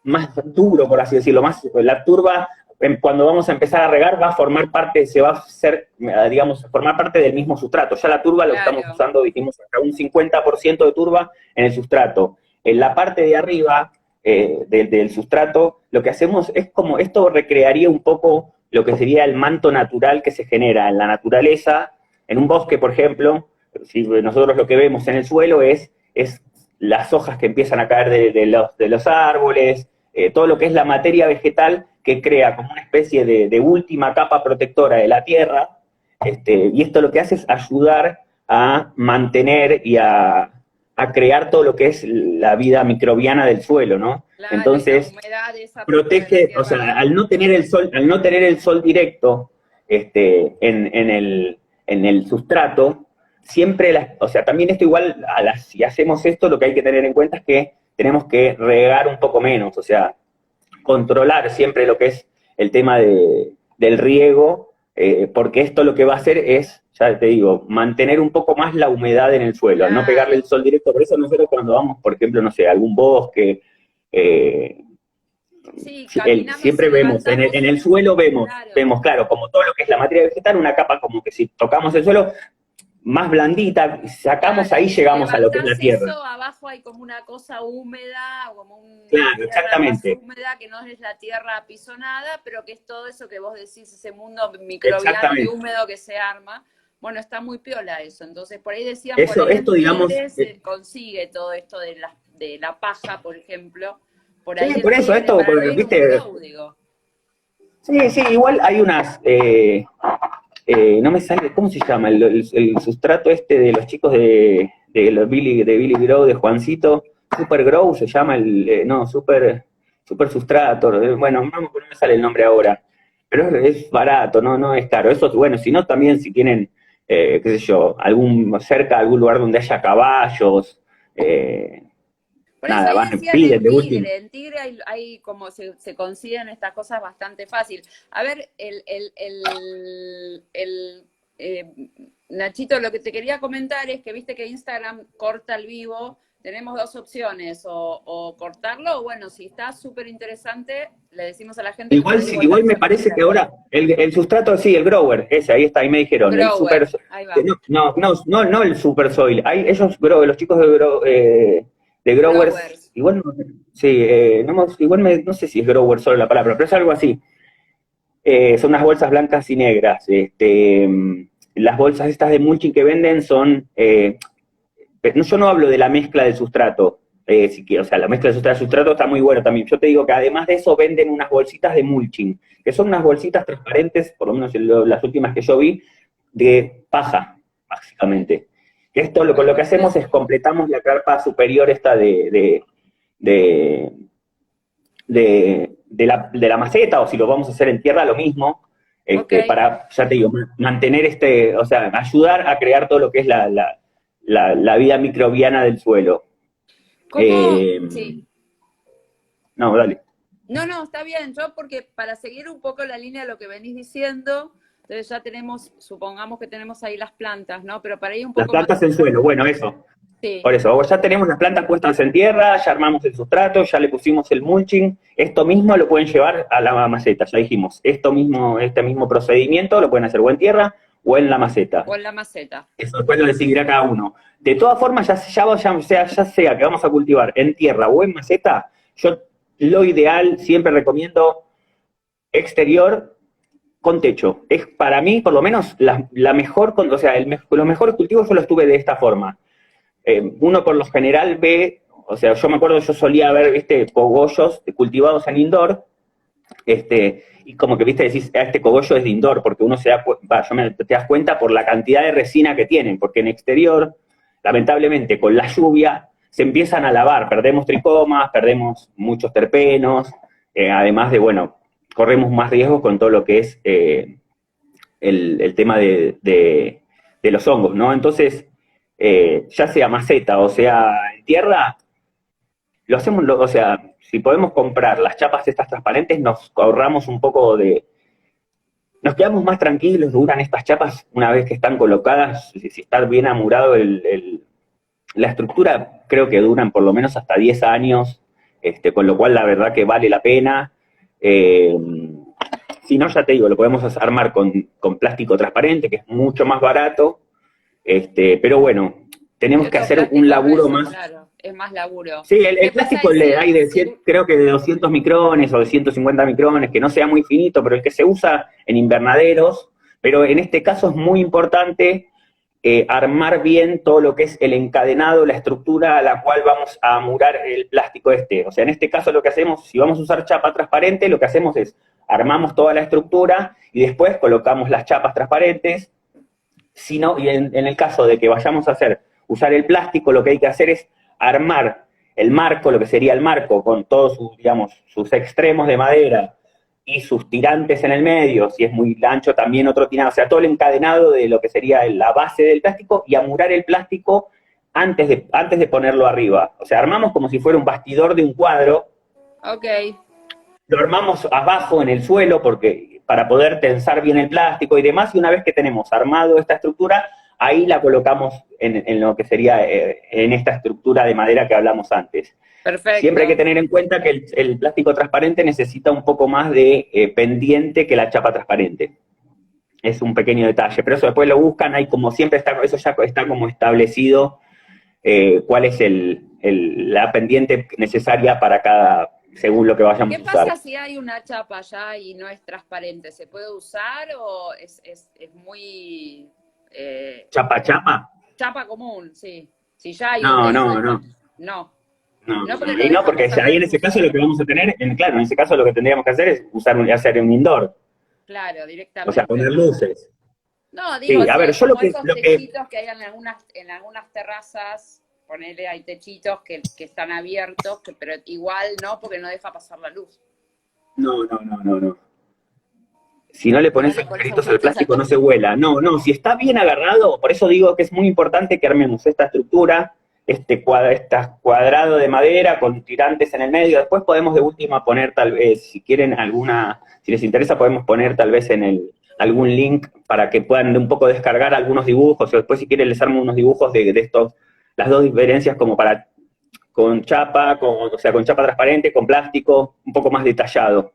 más duro, por así decirlo. La turba, cuando vamos a empezar a regar, va a formar parte, se va a hacer, digamos, formar parte del mismo sustrato. Ya la turba lo estamos Claro. usando, dijimos, hasta un 50% de turba en el sustrato. En la parte de arriba del sustrato, lo que hacemos es como, esto recrearía un poco lo que sería el manto natural que se genera en la naturaleza, en un bosque, por ejemplo. Si nosotros lo que vemos en el suelo es las hojas que empiezan a caer de los árboles, todo lo que es la materia vegetal que crea como una especie de última capa protectora de la tierra, y esto lo que hace es ayudar a mantener y a crear todo lo que es la vida microbiana del suelo, ¿no? Claro, y la Entonces, humedad esa toca de la protege, o tierra sea, arriba. al no tener el sol directo en el sustrato, siempre, o sea, también esto igual, si hacemos esto, lo que hay que tener en cuenta es que tenemos que regar un poco menos, o sea, controlar siempre lo que es el tema del riego, porque esto lo que va a hacer es, ya te digo, mantener un poco más la humedad en el suelo, al no pegarle el Claro. sol directo. Por eso nosotros cuando vamos, por ejemplo, no sé, a algún bosque, eh, Sí, caminamos y siempre vemos, levantamos, en el suelo claro. claro, como todo lo que es la materia vegetal, una capa como que si tocamos el suelo, más blandita, sacamos Claro, ahí, y si llegamos a lo que es levantás la tierra. eso, abajo hay como una cosa húmeda, o como una Claro, tierra más exactamente, húmeda que no es la tierra apisonada, pero que es todo eso que vos decís, ese mundo microbiano y exactamente. húmedo que se arma. Bueno, está muy piola eso. Entonces, por ahí decían, por Eso, ahí en esto, digamos, Tigre se consigue todo esto de la paja, por ejemplo. Por sí, ahí en por eso, Tigre, esto, para reír un viste, grow, digo. sí, sí, igual hay unas, no me sale, ¿cómo se llama? El sustrato este de los chicos de Billy Grow, de Juancito, Super Grow se llama no, Super Sustrato, bueno, no me sale el nombre ahora, pero es barato, no es caro. Eso, bueno, si no, también si tienen, qué sé yo, algún lugar donde haya caballos, Por eso nada, ahí van, decían piden de último. En Tigre hay como se consiguen estas cosas bastante fácil. A ver, eh, Nachito, lo que te quería comentar es que viste que Instagram corta el vivo. Tenemos dos opciones, o cortarlo, o bueno, si está súper interesante, le decimos a la gente que por Igual, ahí igual volvemos me a parece que repetir. ahora el sustrato, sí, el grower, ese, ahí está, ahí me dijeron, el super, Grower, ahí va. no el super soil, hay los chicos de growers, Growers. igual, sí, no sé si es grower solo la palabra, pero es algo así. Son unas bolsas blancas y negras. Las bolsas estas de mulching que venden son, yo no hablo de la mezcla del sustrato, o sea, la mezcla del sustrato está muy buena también. Yo te digo que además de eso venden unas bolsitas de mulching, que son unas bolsitas transparentes, por lo menos las últimas que yo vi, de paja, básicamente. Esto con lo que hacemos es completamos la carpa superior esta de, de la maceta, o si lo vamos a hacer en tierra, lo mismo, para, ya te digo, mantener o sea, ayudar a crear todo lo que es la vida microbiana del suelo. Sí. No, dale. No, está bien, yo porque para seguir un poco la línea de lo que venís diciendo, entonces ya tenemos, supongamos que tenemos ahí las plantas, ¿no? Pero para ir un poco las plantas más... en suelo, bueno, eso. Sí. Por eso, ya tenemos las plantas puestas en tierra, ya armamos el sustrato, ya le pusimos el mulching. Esto mismo lo pueden llevar a la maceta, ya dijimos. Este mismo procedimiento lo pueden hacer o en tierra o en la maceta. O en la maceta. Eso después lo decidirá cada uno. De todas formas, ya sea que vamos a cultivar en tierra o en maceta, yo lo ideal siempre recomiendo exterior con techo. Es para mí, por lo menos, la mejor, o sea, los mejores cultivos yo los tuve de esta forma. Uno por lo general ve, o sea, yo me acuerdo, yo solía ver, viste, cogollos cultivados en indoor, y como que, viste, decís, este cogollo es de indoor, porque uno te das cuenta por la cantidad de resina que tienen, porque en exterior, lamentablemente, con la lluvia, se empiezan a lavar, perdemos tricomas, perdemos muchos terpenos, además de, bueno, corremos más riesgos con todo lo que es el tema de los hongos, ¿no? Entonces, ya sea maceta o sea en tierra, lo hacemos, o sea, si podemos comprar las chapas estas transparentes, nos ahorramos un poco nos quedamos más tranquilos, duran estas chapas una vez que están colocadas, si está bien amurado la estructura, creo que duran por lo menos hasta 10 años, con lo cual la verdad que vale la pena. Si no, ya te digo, lo podemos armar con plástico transparente, que es mucho más barato, pero bueno, tenemos que hacer un laburo más. Claro, es más laburo. Sí, el plástico hay creo que de 200 micrones o de 150 micrones, que no sea muy finito, pero el que se usa en invernaderos, pero en este caso es muy importante armar bien todo lo que es el encadenado, la estructura a la cual vamos a amurar el plástico O sea, en este caso lo que hacemos, si vamos a usar chapa transparente, lo que hacemos es armamos toda la estructura y después colocamos las chapas transparentes. Si no, y en el caso de que vayamos a usar el plástico, lo que hay que hacer es armar el marco, lo que sería el marco, con todos sus extremos de madera y sus tirantes en el medio, si es muy ancho también otro tirante, o sea, todo el encadenado de lo que sería la base del plástico y amurar el plástico antes de ponerlo arriba. O sea, armamos como si fuera un bastidor de un cuadro. Ok. Lo armamos abajo en el suelo para poder tensar bien el plástico y demás, y una vez que tenemos armado esta estructura, ahí la colocamos en lo que sería en esta estructura de madera que hablamos antes. Perfecto. Siempre hay que tener en cuenta que el plástico transparente necesita un poco más de pendiente que la chapa transparente. Es un pequeño detalle, pero eso después lo buscan, eso ya está como establecido cuál es la pendiente necesaria para según lo que vayamos a usar. ¿Qué pasa si hay una chapa ya y no es transparente? ¿Se puede usar o es muy... ¿Chapa? Chapa común, sí. Si ya hay No, porque ahí en ese caso lo que vamos a tener, en ese caso lo que tendríamos que hacer es hacer un indoor. Claro, directamente. O sea, poner luces. No, digo, sí, a ver, yo lo que... esos techitos que hay en algunas terrazas, ponele, hay techitos que están abiertos, pero igual no, porque no deja pasar la luz. No. Si no le pones agujeritos al plástico no se vuela. No, si está bien agarrado, por eso digo que es muy importante que armemos esta estructura, este cuadrado de madera con tirantes en el medio. Después podemos de última poner tal vez, si quieren si les interesa podemos poner tal vez en algún link para que puedan un poco descargar algunos dibujos, o después si quieren les armo unos dibujos de estos, las dos diferencias como con chapa, con chapa transparente, con plástico, un poco más detallado.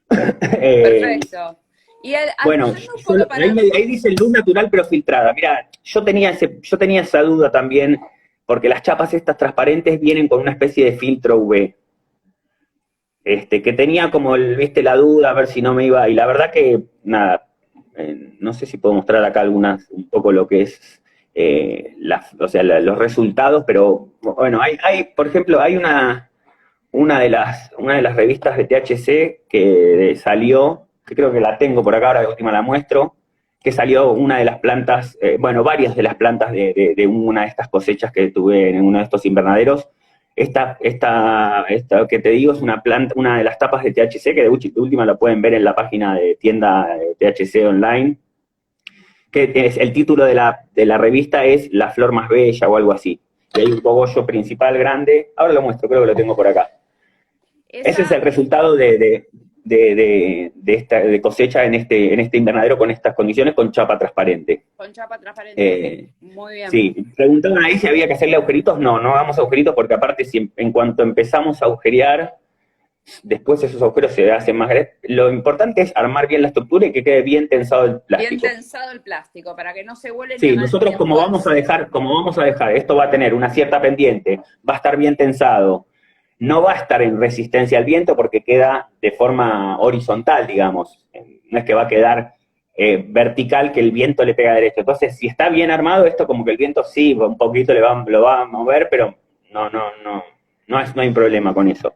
Perfecto. Y bueno, ahí dice luz natural pero filtrada. Mira, yo tenía esa duda también, porque las chapas estas transparentes vienen con una especie de filtro UV. Que tenía como, la duda, a ver si no me iba, y la verdad que, nada, no sé si puedo mostrar acá un poco lo que es, los resultados, pero, bueno, por ejemplo, hay una de las revistas de THC que salió, que creo que la tengo por acá, ahora de última la muestro, que salió una de las plantas, bueno, varias de las plantas de una de estas cosechas que tuve en uno de estos invernaderos. Esta que te digo es una planta, una de las tapas de THC, que de última la pueden ver en la página de tienda THC online, que es, el título de la revista es La Flor Más Bella o algo así. Y hay un cogollo principal grande, ahora lo muestro, creo que lo tengo por acá. Ese es el resultado de cosecha en este invernadero con estas condiciones, con chapa transparente. Con chapa transparente, muy bien. Sí, preguntaban ahí si había que hacerle agujeritos. No, no hagamos agujeritos porque aparte en cuanto empezamos a agujerear, después esos agujeros se hacen más grandes. Lo importante es armar bien la estructura y que quede bien tensado el plástico. Bien tensado el plástico, para que no se vuele. Sí, nosotros como vamos a dejar, esto va a tener una cierta pendiente, va a estar bien tensado, no va a estar en resistencia al viento porque queda de forma horizontal, digamos. No es que va a quedar vertical que el viento le pega derecho. Entonces, si está bien armado, esto como que el viento sí, un poquito lo va a mover, pero no hay un problema con eso.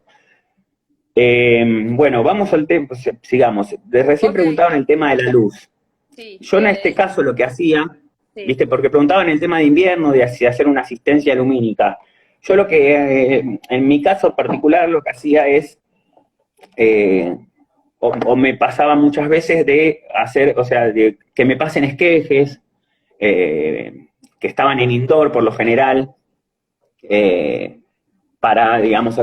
Bueno, vamos al tema, sigamos. Recién preguntaban el tema de la luz. Sí, yo en este caso lo que hacía, ¿viste? Porque preguntaban el tema de invierno, de hacer una asistencia lumínica. Yo lo que, en mi caso particular, lo que hacía es, o me pasaba muchas veces de hacer, o sea, de que me pasen esquejes, que estaban en indoor por lo general, para, digamos,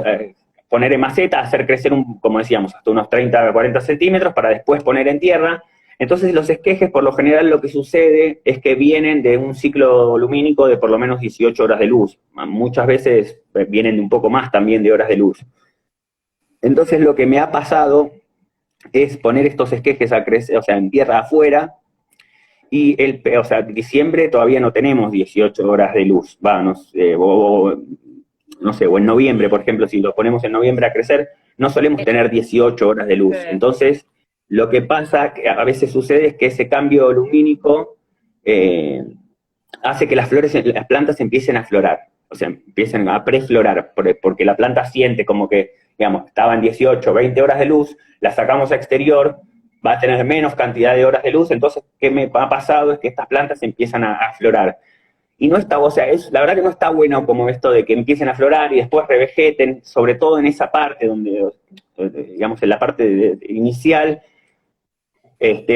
poner en maceta, hacer crecer, como decíamos, hasta unos 30 a 40 centímetros, para después poner en tierra. Entonces los esquejes, por lo general, lo que sucede es que vienen de un ciclo lumínico de por lo menos 18 horas de luz. Muchas veces vienen de un poco más también de horas de luz. Entonces lo que me ha pasado es poner estos esquejes a crecer, o sea, en tierra afuera, y o sea, en diciembre todavía no tenemos 18 horas de luz. No sé, o en noviembre, por ejemplo, si lo ponemos en noviembre a crecer, no solemos tener 18 horas de luz. Entonces, lo que pasa, que a veces sucede, es que ese cambio lumínico hace que las plantas empiecen a florar, o sea, empiecen a preflorar, porque la planta siente como que, digamos, estaban 18, 20 horas de luz, la sacamos a exterior, va a tener menos cantidad de horas de luz, entonces, ¿qué me ha pasado? Es que estas plantas empiezan a florar. Y no está, o sea, la verdad que no está bueno como esto de que empiecen a florar y después revegeten, sobre todo en esa parte donde, digamos, en la parte inicial,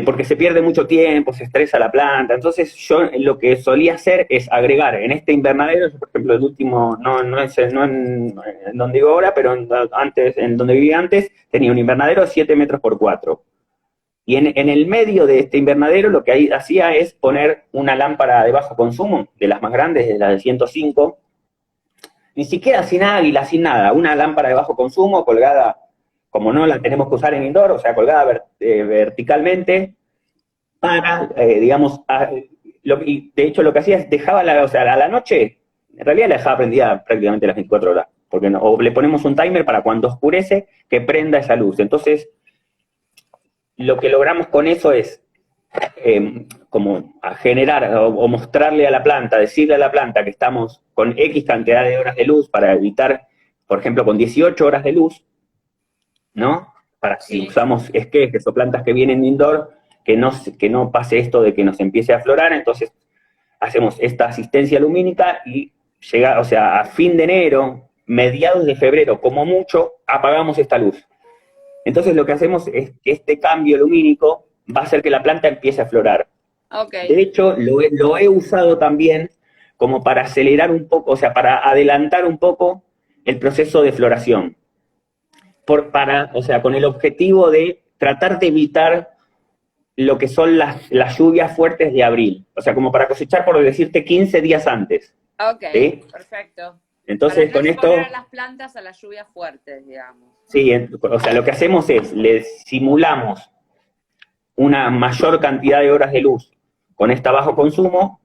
porque se pierde mucho tiempo, se estresa la planta. Entonces yo lo que solía hacer es agregar en este invernadero, por ejemplo, el último, no en donde vivo ahora, pero en donde vivía antes, tenía un invernadero de 7 metros por 4. Y en el medio de este invernadero lo que ahí hacía es poner una lámpara de bajo consumo, de las más grandes, de las de 105, ni siquiera sin águila, sin nada, una lámpara de bajo consumo colgada, como no la tenemos que usar en indoor, o sea, colgada verticalmente, para, digamos, y de hecho lo que hacía es dejaba, o sea, a la noche, en realidad la dejaba prendida prácticamente las 24 horas, porque o le ponemos un timer para cuando oscurece, que prenda esa luz. Entonces, lo que logramos con eso es como a generar o mostrarle a la planta, decirle a la planta que estamos con X cantidad de horas de luz para evitar, por ejemplo, con 18 horas de luz, ¿no? Para si usamos esquejes o plantas que vienen de indoor, que no pase esto de que nos empiece a aflorar. Entonces hacemos esta asistencia lumínica y llega, o sea, a fin de enero, mediados de febrero, como mucho, apagamos esta luz. Entonces lo que hacemos es que este cambio lumínico va a hacer que la planta empiece a florar. Okay. De hecho, lo he usado también como para acelerar un poco, o sea, para adelantar un poco el proceso de floración. O sea, con el objetivo de tratar de evitar lo que son las lluvias fuertes de abril. O sea, como para cosechar, por decirte, 15 días antes. Ok, ¿sí? Perfecto. Entonces, para no exponer a las plantas a las lluvias fuertes, digamos. Sí, o sea, lo que hacemos es, le simulamos una mayor cantidad de horas de luz con este bajo consumo,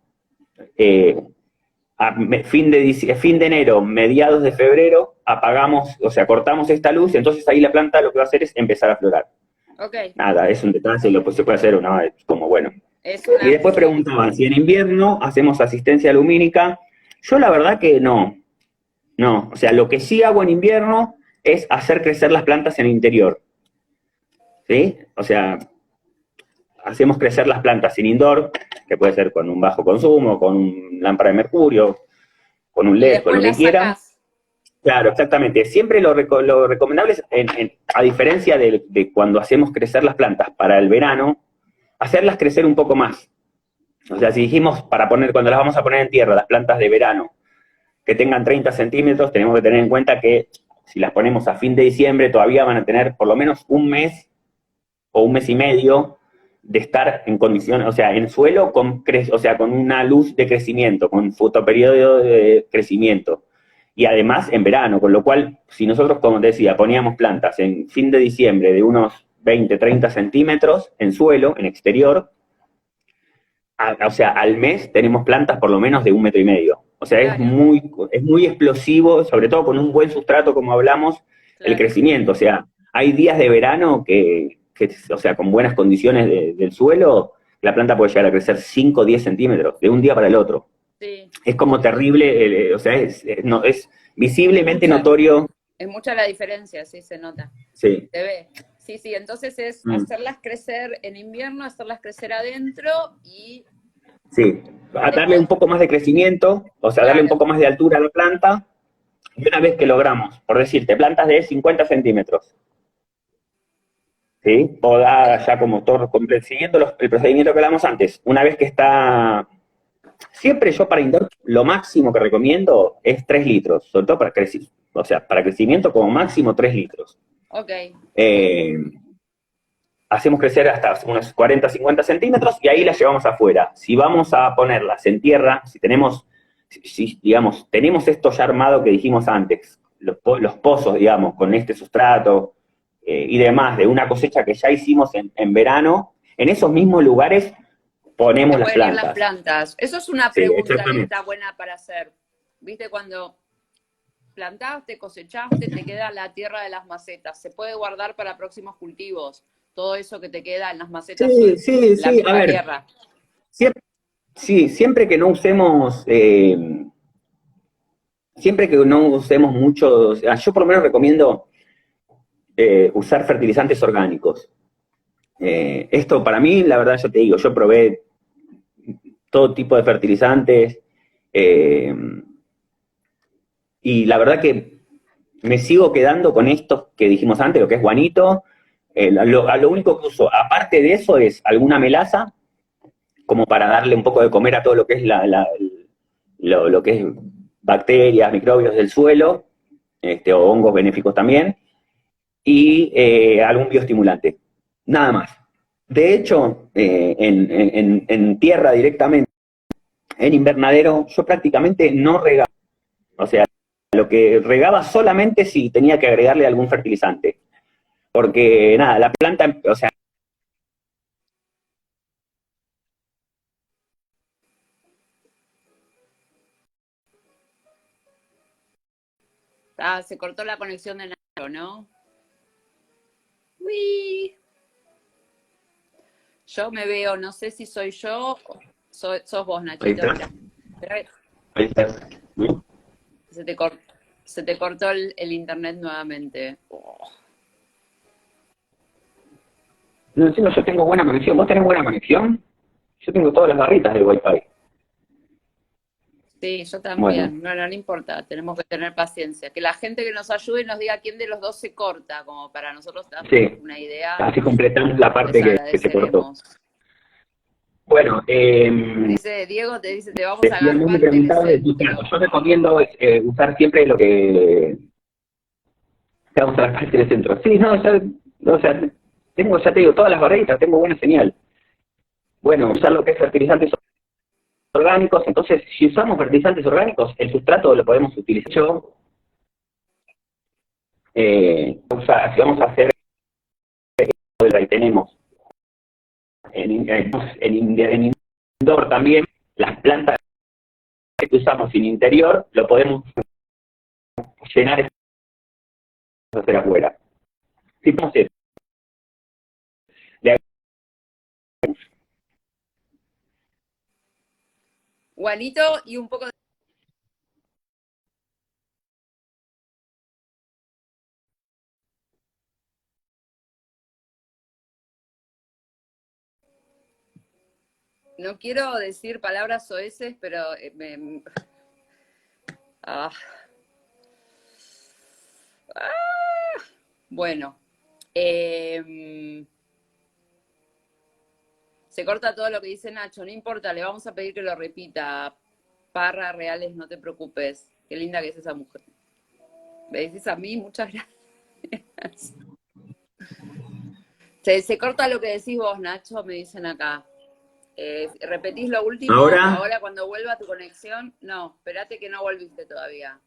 a fin de enero, mediados de febrero, apagamos, o sea, cortamos esta luz, entonces ahí la planta lo que va a hacer es empezar a florar. Okay. Nada, es un detalle, se puede hacer una vez, como bueno. Y después preguntaban si en invierno hacemos asistencia lumínica. Yo la verdad que no, o sea, lo que sí hago en invierno es hacer crecer las plantas en el interior, ¿sí? O sea, hacemos crecer las plantas sin indoor, que puede ser con un bajo consumo, con una lámpara de mercurio, con un Y LED, con después lo que las quieran. sacás. Claro, exactamente. Siempre lo recomendable es, a diferencia de cuando hacemos crecer las plantas para el verano, hacerlas crecer un poco más. O sea, si dijimos cuando las vamos a poner en tierra, las plantas de verano, que tengan 30 centímetros, tenemos que tener en cuenta que si las ponemos a fin de diciembre, todavía van a tener por lo menos un mes o un mes y medio de estar en condiciones, o sea, en suelo, con una luz de crecimiento, con fotoperiodo de crecimiento. Y además en verano, con lo cual, si nosotros, como te decía, poníamos plantas en fin de diciembre de unos 20, 30 centímetros en suelo, en exterior, o sea, al mes tenemos plantas por lo menos de 1,5 metros. O sea, Claro, es muy explosivo, sobre todo con un buen sustrato, como hablamos, el claro. crecimiento. O sea, hay días de verano o sea, con buenas condiciones del suelo, la planta puede llegar a crecer 5 o 10 centímetros de un día para el otro. Sí. Es como terrible, o sea, es Es visiblemente mucha, notorio. es mucha la diferencia, sí se nota. Sí. Se ve. Sí, sí, entonces es Mm. hacerlas crecer en invierno, hacerlas crecer adentro y Sí, a darle un después, poco más de crecimiento, o sea, darle un claro, poco más de altura a la planta. Y una vez que logramos, por decirte, plantas de 50 centímetros, ¿sí? Podada sí, ya como todo, siguiendo el procedimiento que hablamos antes. Una vez que está. Siempre yo para indoor, lo máximo que recomiendo es 3 litros, sobre todo para crecimiento, o sea, para crecimiento como máximo 3 litros. ok, Eh, Hacemos crecer hasta unos 40, 50 centímetros y ahí las llevamos afuera. Si vamos a ponerlas en tierra, si, digamos, tenemos esto ya armado que dijimos antes, los pozos, digamos, con este sustrato y demás, de una cosecha que ya hicimos en verano, en esos mismos lugares se ponemos las pueden ir las plantas. plantas. Eso es una Sí, pregunta que exactamente. está buena para hacer. ¿Viste? Cuando plantaste, cosechaste, te queda la tierra de las macetas. Se puede guardar para próximos cultivos. Todo eso que te queda en las macetas Sí, son sí, la sí. A misma ver, tierra. siempre, sí, siempre que no usemos mucho, yo por lo menos recomiendo usar fertilizantes orgánicos. Esto para mí, la verdad, yo te digo, yo probé todo tipo de fertilizantes eh, y la verdad que me sigo quedando con estos que dijimos antes, lo que es guanito. A lo único que uso, aparte de eso, es alguna melaza, como para darle un poco de comer a todo lo que es lo que es bacterias, microbios del suelo, o hongos benéficos también, y algún bioestimulante. Nada más. De hecho, en tierra directamente, en invernadero, yo prácticamente no regaba. O sea, lo que regaba solamente si tenía que agregarle algún fertilizante. Porque nada, la planta, o sea, Ah, se cortó la conexión de Nacho, ¿no? Uy. Yo me veo, no sé si soy yo o sos vos, ahí Nachito, está, mira. ahí está. Se te, cor- se te cortó el internet nuevamente. Oh. No, encima yo tengo buena conexión. ¿Vos tenés buena conexión? Yo tengo todas las barritas del Wi-Fi. Sí, yo Bueno, también. No, no, no importa. Tenemos que tener paciencia. Que la gente que nos ayude nos diga quién de los dos se corta, como para nosotros darnos sí, una idea. así completamos la parte Les que se cortó. agradeceremos. Bueno, Dice Diego, te dice, te vamos a vos me garpar en el preguntabas de tu trato. centro. Yo recomiendo usar siempre lo que vamos a la parte del centro. Sí, no, o sea, ya te digo, todas las barritas, tengo buena señal. Bueno, usar lo que es fertilizantes orgánicos. Entonces, si usamos fertilizantes orgánicos, el sustrato lo podemos utilizar. Si vamos a hacer, ahí tenemos en indoor también, las plantas que usamos en interior, lo podemos llenar de hacer afuera. Si podemos hacer, le Juanito y un poco de... no quiero decir palabras soeces, pero ah, bueno. Se corta todo lo que dice Nacho, no importa, le vamos a pedir que lo repita. Parra Reales, no te preocupes. Qué linda que es esa mujer. ¿Me decís a mí? Muchas gracias. Se corta lo que decís vos, Nacho, me dicen acá. ¿Repetís lo último? Ahora, Ahora cuando vuelva tu conexión. No, espérate que no volviste todavía.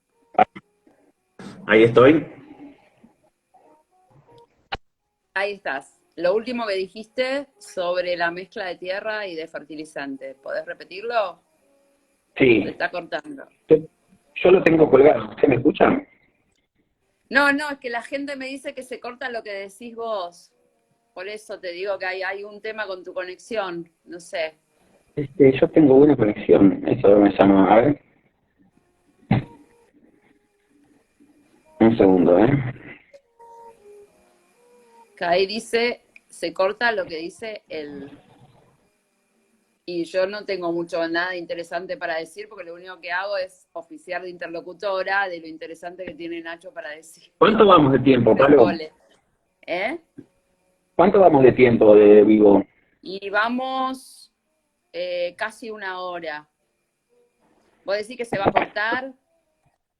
ahí estoy. Ahí estás. Lo último que dijiste sobre la mezcla de tierra y de fertilizante. ¿Podés repetirlo? Se Sí, está cortando. yo lo tengo colgado. ¿Se me escucha? No, es que la gente me dice que se corta lo que decís vos. Por eso te digo que hay un tema con tu conexión. No sé. Yo tengo buena conexión. Eso me llama. A ver, un segundo, ¿eh? Que ahí dice, se corta lo que dice él. Y yo no tengo nada interesante para decir porque lo único que hago es oficiar de interlocutora de lo interesante que tiene Nacho para decir. ¿Cuánto vamos de tiempo, Pero Pablo? cole. ¿Eh? ¿Cuánto vamos de tiempo de vivo? Y vamos casi una hora. ¿Vos decís que se va a cortar?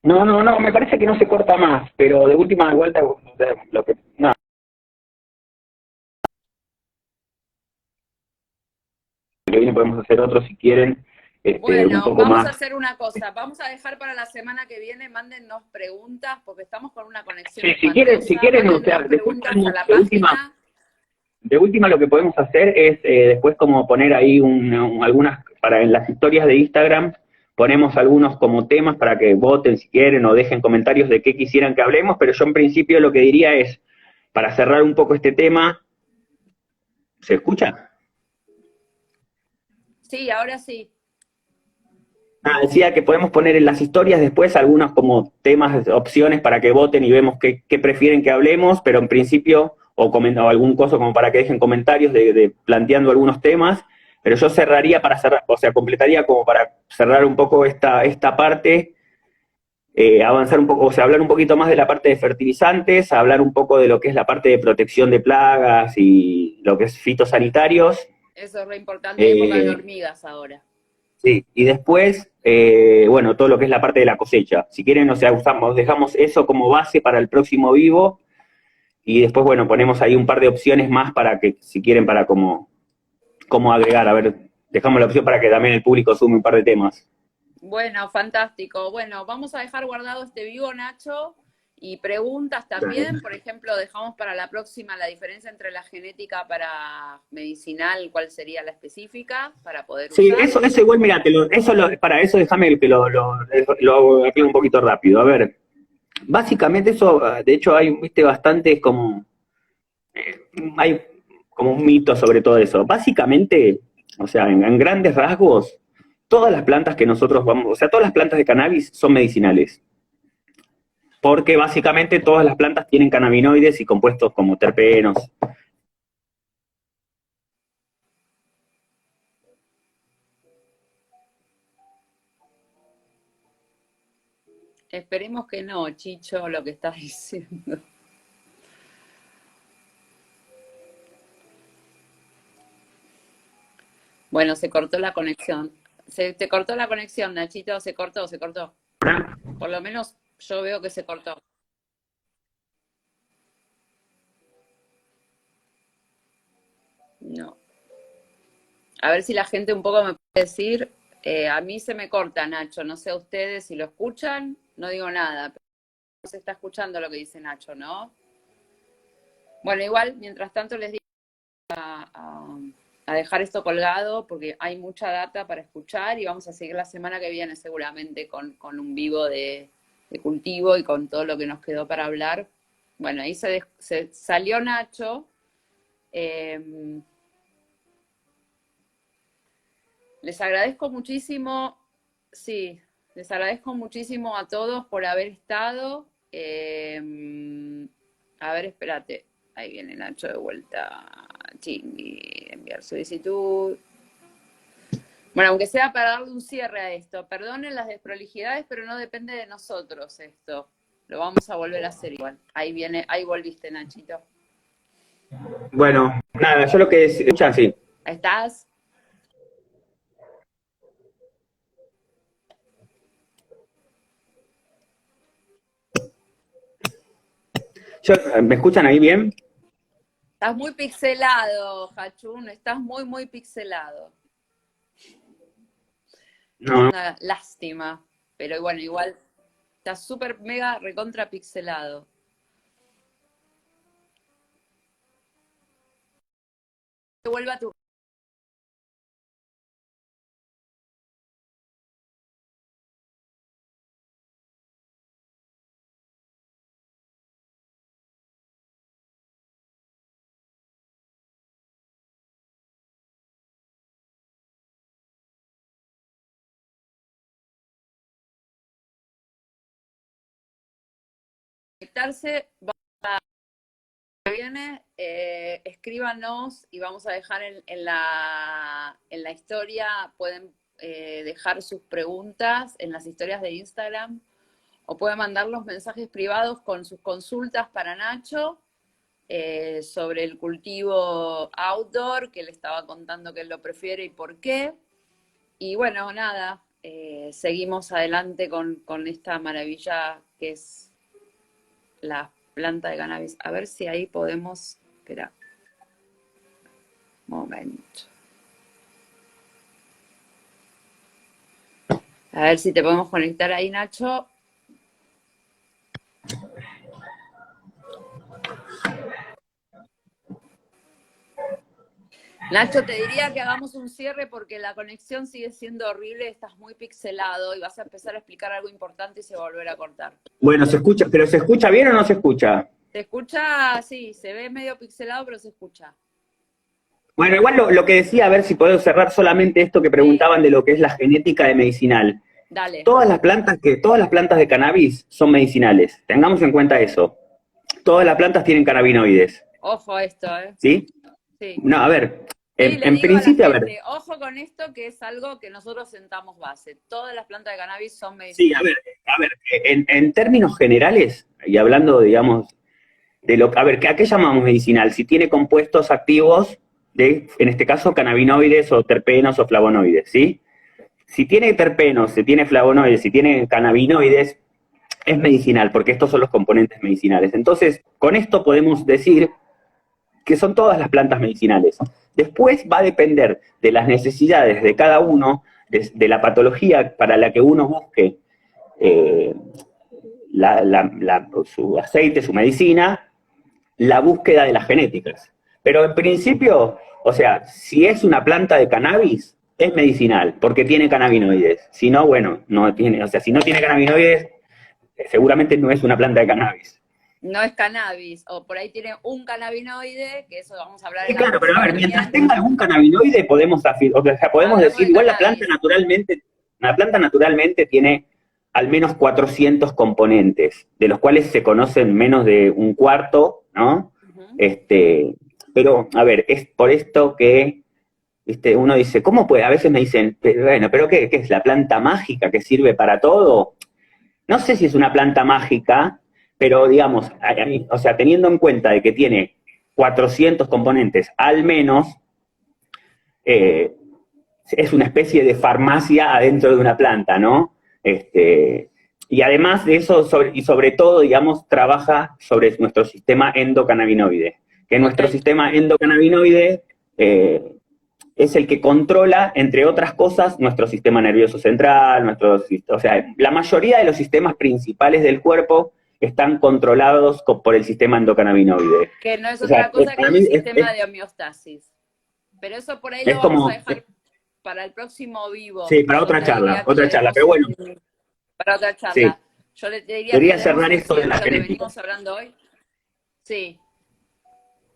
No, no, no, me parece que no se corta más, pero de última vuelta, lo que, no, lo que viene podemos hacer otro si quieren, un Bueno, poco vamos a más. hacer una cosa. Vamos a dejar para la semana que viene, mándennos preguntas, porque estamos con una conexión Sí, si espantosa. quieren, o sea, Mándennos después preguntas a podemos, la página. de última lo que podemos hacer es después como poner ahí algunas, para en las historias de Instagram, ponemos algunos como temas para que voten si quieren o dejen comentarios de qué quisieran que hablemos, pero yo en principio lo que diría es, para cerrar un poco este tema, ¿se escucha? Sí, ahora sí. Decía que podemos poner en las historias después algunos como temas, opciones para que voten y vemos qué prefieren que hablemos, pero en principio, o algún coso como para que dejen comentarios planteando algunos temas, pero yo cerraría para cerrar, o sea, completaría como para cerrar un poco esta parte, avanzar un poco, o sea, hablar un poquito más de la parte de fertilizantes, hablar un poco de lo que es la parte de protección de plagas y lo que es fitosanitarios. Eso es re importante. Hay época de Eh, hormigas ahora. Sí, y después, bueno, todo lo que es la parte de la cosecha. Si quieren, o sea, dejamos eso como base para el próximo vivo y después, bueno, ponemos ahí un par de opciones más para que, si quieren, para como agregar. A ver, dejamos la opción para que también el público sume un par de temas. Bueno, fantástico. Bueno, vamos a dejar guardado este vivo, Nacho, y preguntas también. Por ejemplo, dejamos para la próxima la diferencia entre la genética para medicinal, cuál sería la específica para poder Sí, usar. eso igual, mira, para eso déjame que lo aclare un poquito rápido. A ver, básicamente eso, de hecho, viste, bastantes como hay como un mito sobre todo eso. Básicamente, o sea, en grandes rasgos, todas las plantas que nosotros vamos, o sea, todas las plantas de cannabis son medicinales. Porque básicamente todas las plantas tienen cannabinoides y compuestos como terpenos. Esperemos que no, Chicho, lo que estás diciendo. Bueno, se cortó la conexión. Te cortó la conexión, Nachito, se cortó, se cortó. Por lo menos yo veo que se cortó. No. A ver si la gente un poco me puede decir. A mí se me corta, Nacho. No sé a ustedes si lo escuchan. No digo nada. Pero no se está escuchando lo que dice Nacho, ¿no? Bueno, igual, mientras tanto les digo a dejar esto colgado porque hay mucha data para escuchar y vamos a seguir la semana que viene seguramente con un vivo de cultivo y con todo lo que nos quedó para hablar. Bueno, ahí se salió Nacho. Les agradezco muchísimo, sí, les agradezco muchísimo a todos por haber estado. A ver, espérate, ahí viene Nacho de vuelta. Chingui, enviar solicitud. Bueno, aunque sea para darle un cierre a esto, perdonen las desprolijidades, pero no depende de nosotros esto. Lo vamos a volver a hacer igual. Ahí viene, ahí volviste, Nachito. Bueno, nada, yo lo que escuchan, sí. ¿Estás? ¿Me escuchan ahí bien? Estás muy pixelado, Hachún, estás muy, muy pixelado. Es No, una lástima, pero bueno, igual estás súper mega recontra pixelado. Que vuelva tu... Conectarse, viene, escríbanos y vamos a dejar en la historia, pueden dejar sus preguntas en las historias de Instagram o pueden mandar los mensajes privados con sus consultas para Nacho sobre el cultivo outdoor, que le estaba contando que él lo prefiere y por qué. Y bueno, nada, seguimos adelante con esta maravilla que es la planta de cannabis. A ver si ahí podemos... Espera, momento. A ver si te podemos conectar ahí, Nacho. Nacho, te diría que hagamos un cierre porque la conexión sigue siendo horrible, estás muy pixelado y vas a empezar a explicar algo importante y se va a volver a cortar. bueno, se escucha, pero ¿se escucha bien o no se escucha? Se escucha, sí, se ve medio pixelado, pero se escucha. Bueno, igual lo que decía, a ver si puedo cerrar solamente esto que Sí, preguntaban de lo que es la genética de medicinal. dale. Todas las plantas de cannabis son medicinales. Tengamos en cuenta eso. Todas las plantas tienen cannabinoides, Ojo a esto, ¿eh? ¿sí? Sí. No, a ver, Sí, le en digo a la principio, a ver, gente, ojo con esto que es algo que nosotros sentamos base. Todas las plantas de cannabis son sí, medicinales. a ver, en términos generales, y hablando, digamos, de lo, a ver, ¿a qué llamamos medicinal? Si tiene compuestos activos de, en este caso, cannabinoides o terpenos o flavonoides, ¿sí? Si tiene terpenos, si tiene flavonoides, si tiene cannabinoides, es medicinal, porque estos son los componentes medicinales. Entonces, con esto podemos decir que son todas las plantas medicinales. Después va a depender de las necesidades de cada uno, de la patología para la que uno busque eh, su aceite, su medicina, la búsqueda de las genéticas. Pero en principio, o sea, si es una planta de cannabis, es medicinal, porque tiene cannabinoides. Si no, bueno, no tiene, o sea, si no tiene cannabinoides, seguramente no es una planta de cannabis. No es cannabis, o por ahí tiene un cannabinoide, que eso vamos a hablar Sí, en la claro, pero a próxima ver, mientras también. tenga algún cannabinoide, o sea, podemos Hablemos decir, de igual cannabis. la planta naturalmente tiene al menos 400 componentes, de los cuales se conocen menos de un cuarto, ¿no? Ujú. Este, pero, a ver, es por esto que uno dice, ¿cómo puede? A veces me dicen, bueno, ¿pero qué es la planta mágica que sirve para todo? No sé si es una planta mágica, pero digamos, o sea, teniendo en cuenta de que tiene 400 componentes al menos, eh, es una especie de farmacia adentro de una planta, ¿no? Y además de eso, y sobre todo, digamos, trabaja sobre nuestro sistema endocannabinoide, que Ok. nuestro sistema endocannabinoide es el que controla, entre otras cosas, nuestro sistema nervioso central, o sea, la mayoría de los sistemas principales del cuerpo están controlados por el sistema endocannabinoide. Que no es O sea, otra cosa que para un mí sistema de homeostasis. Pero eso por ahí lo es vamos a como, dejar para el próximo vivo. sí, para Yo te diría que otra le charla, demos pero bueno, para otra sí, charla. Yo te diría que quería le demos cerrar un esto de cierre la a lo que genética. venimos hablando hoy. Sí.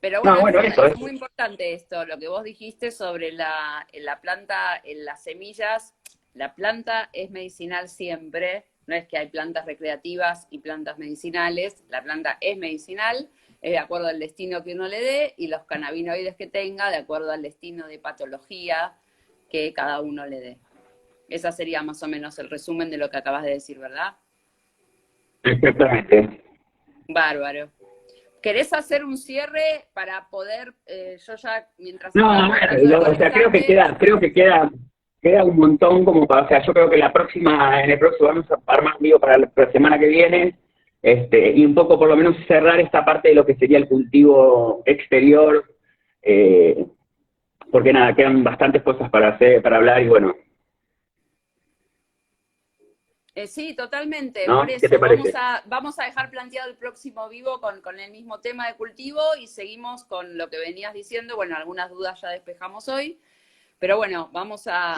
Pero bueno, No, bueno, eso es es. muy importante esto, lo que vos dijiste sobre la planta, en las semillas. La planta es medicinal siempre, no es que hay plantas recreativas y plantas medicinales, la planta es medicinal, es de acuerdo al destino que uno le dé y los cannabinoides que tenga, de acuerdo al destino de patología que cada uno le dé. Esa sería más o menos el resumen de lo que acabas de decir, ¿verdad? Exactamente. Bárbaro. ¿Querés hacer un cierre para poder, yo ya, mientras No, estaba a ver, tratando de o sea, conectarme, queda un montón como para, o sea, yo creo que en el próximo vamos a armar lío para la semana que viene, y un poco por lo menos cerrar esta parte de lo que sería el cultivo exterior, eh, porque nada, quedan bastantes cosas para hacer, para hablar, y bueno, sí, totalmente, por ¿no? ¿Qué te eso. parece? Vamos a dejar planteado el próximo vivo con el mismo tema de cultivo y seguimos con lo que venías diciendo. Bueno, algunas dudas ya despejamos hoy, pero bueno, vamos Sí. a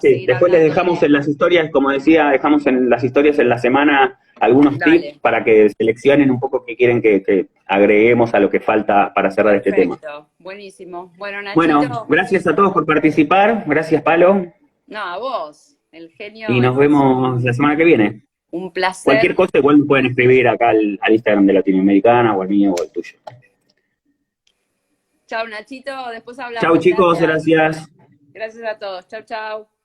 Sí, seguir después les hablando de dejamos en esto. las historias, como decía, dejamos en las historias en la semana algunos tips Dale, para que seleccionen un poco qué quieren que agreguemos a lo que falta para cerrar este tema. perfecto, buenísimo. Bueno, Bueno, Nachito, gracias a todos por participar, gracias Palo, no, a vos, el genio y nos es vemos la semana que viene. un placer. Cualquier cosa igual me pueden escribir acá al Instagram de Latinoamericana o al mío o al tuyo. Chao, Nachito, después Chau hablamos, chicos, gracias. gracias. Gracias a todos, chau, chau.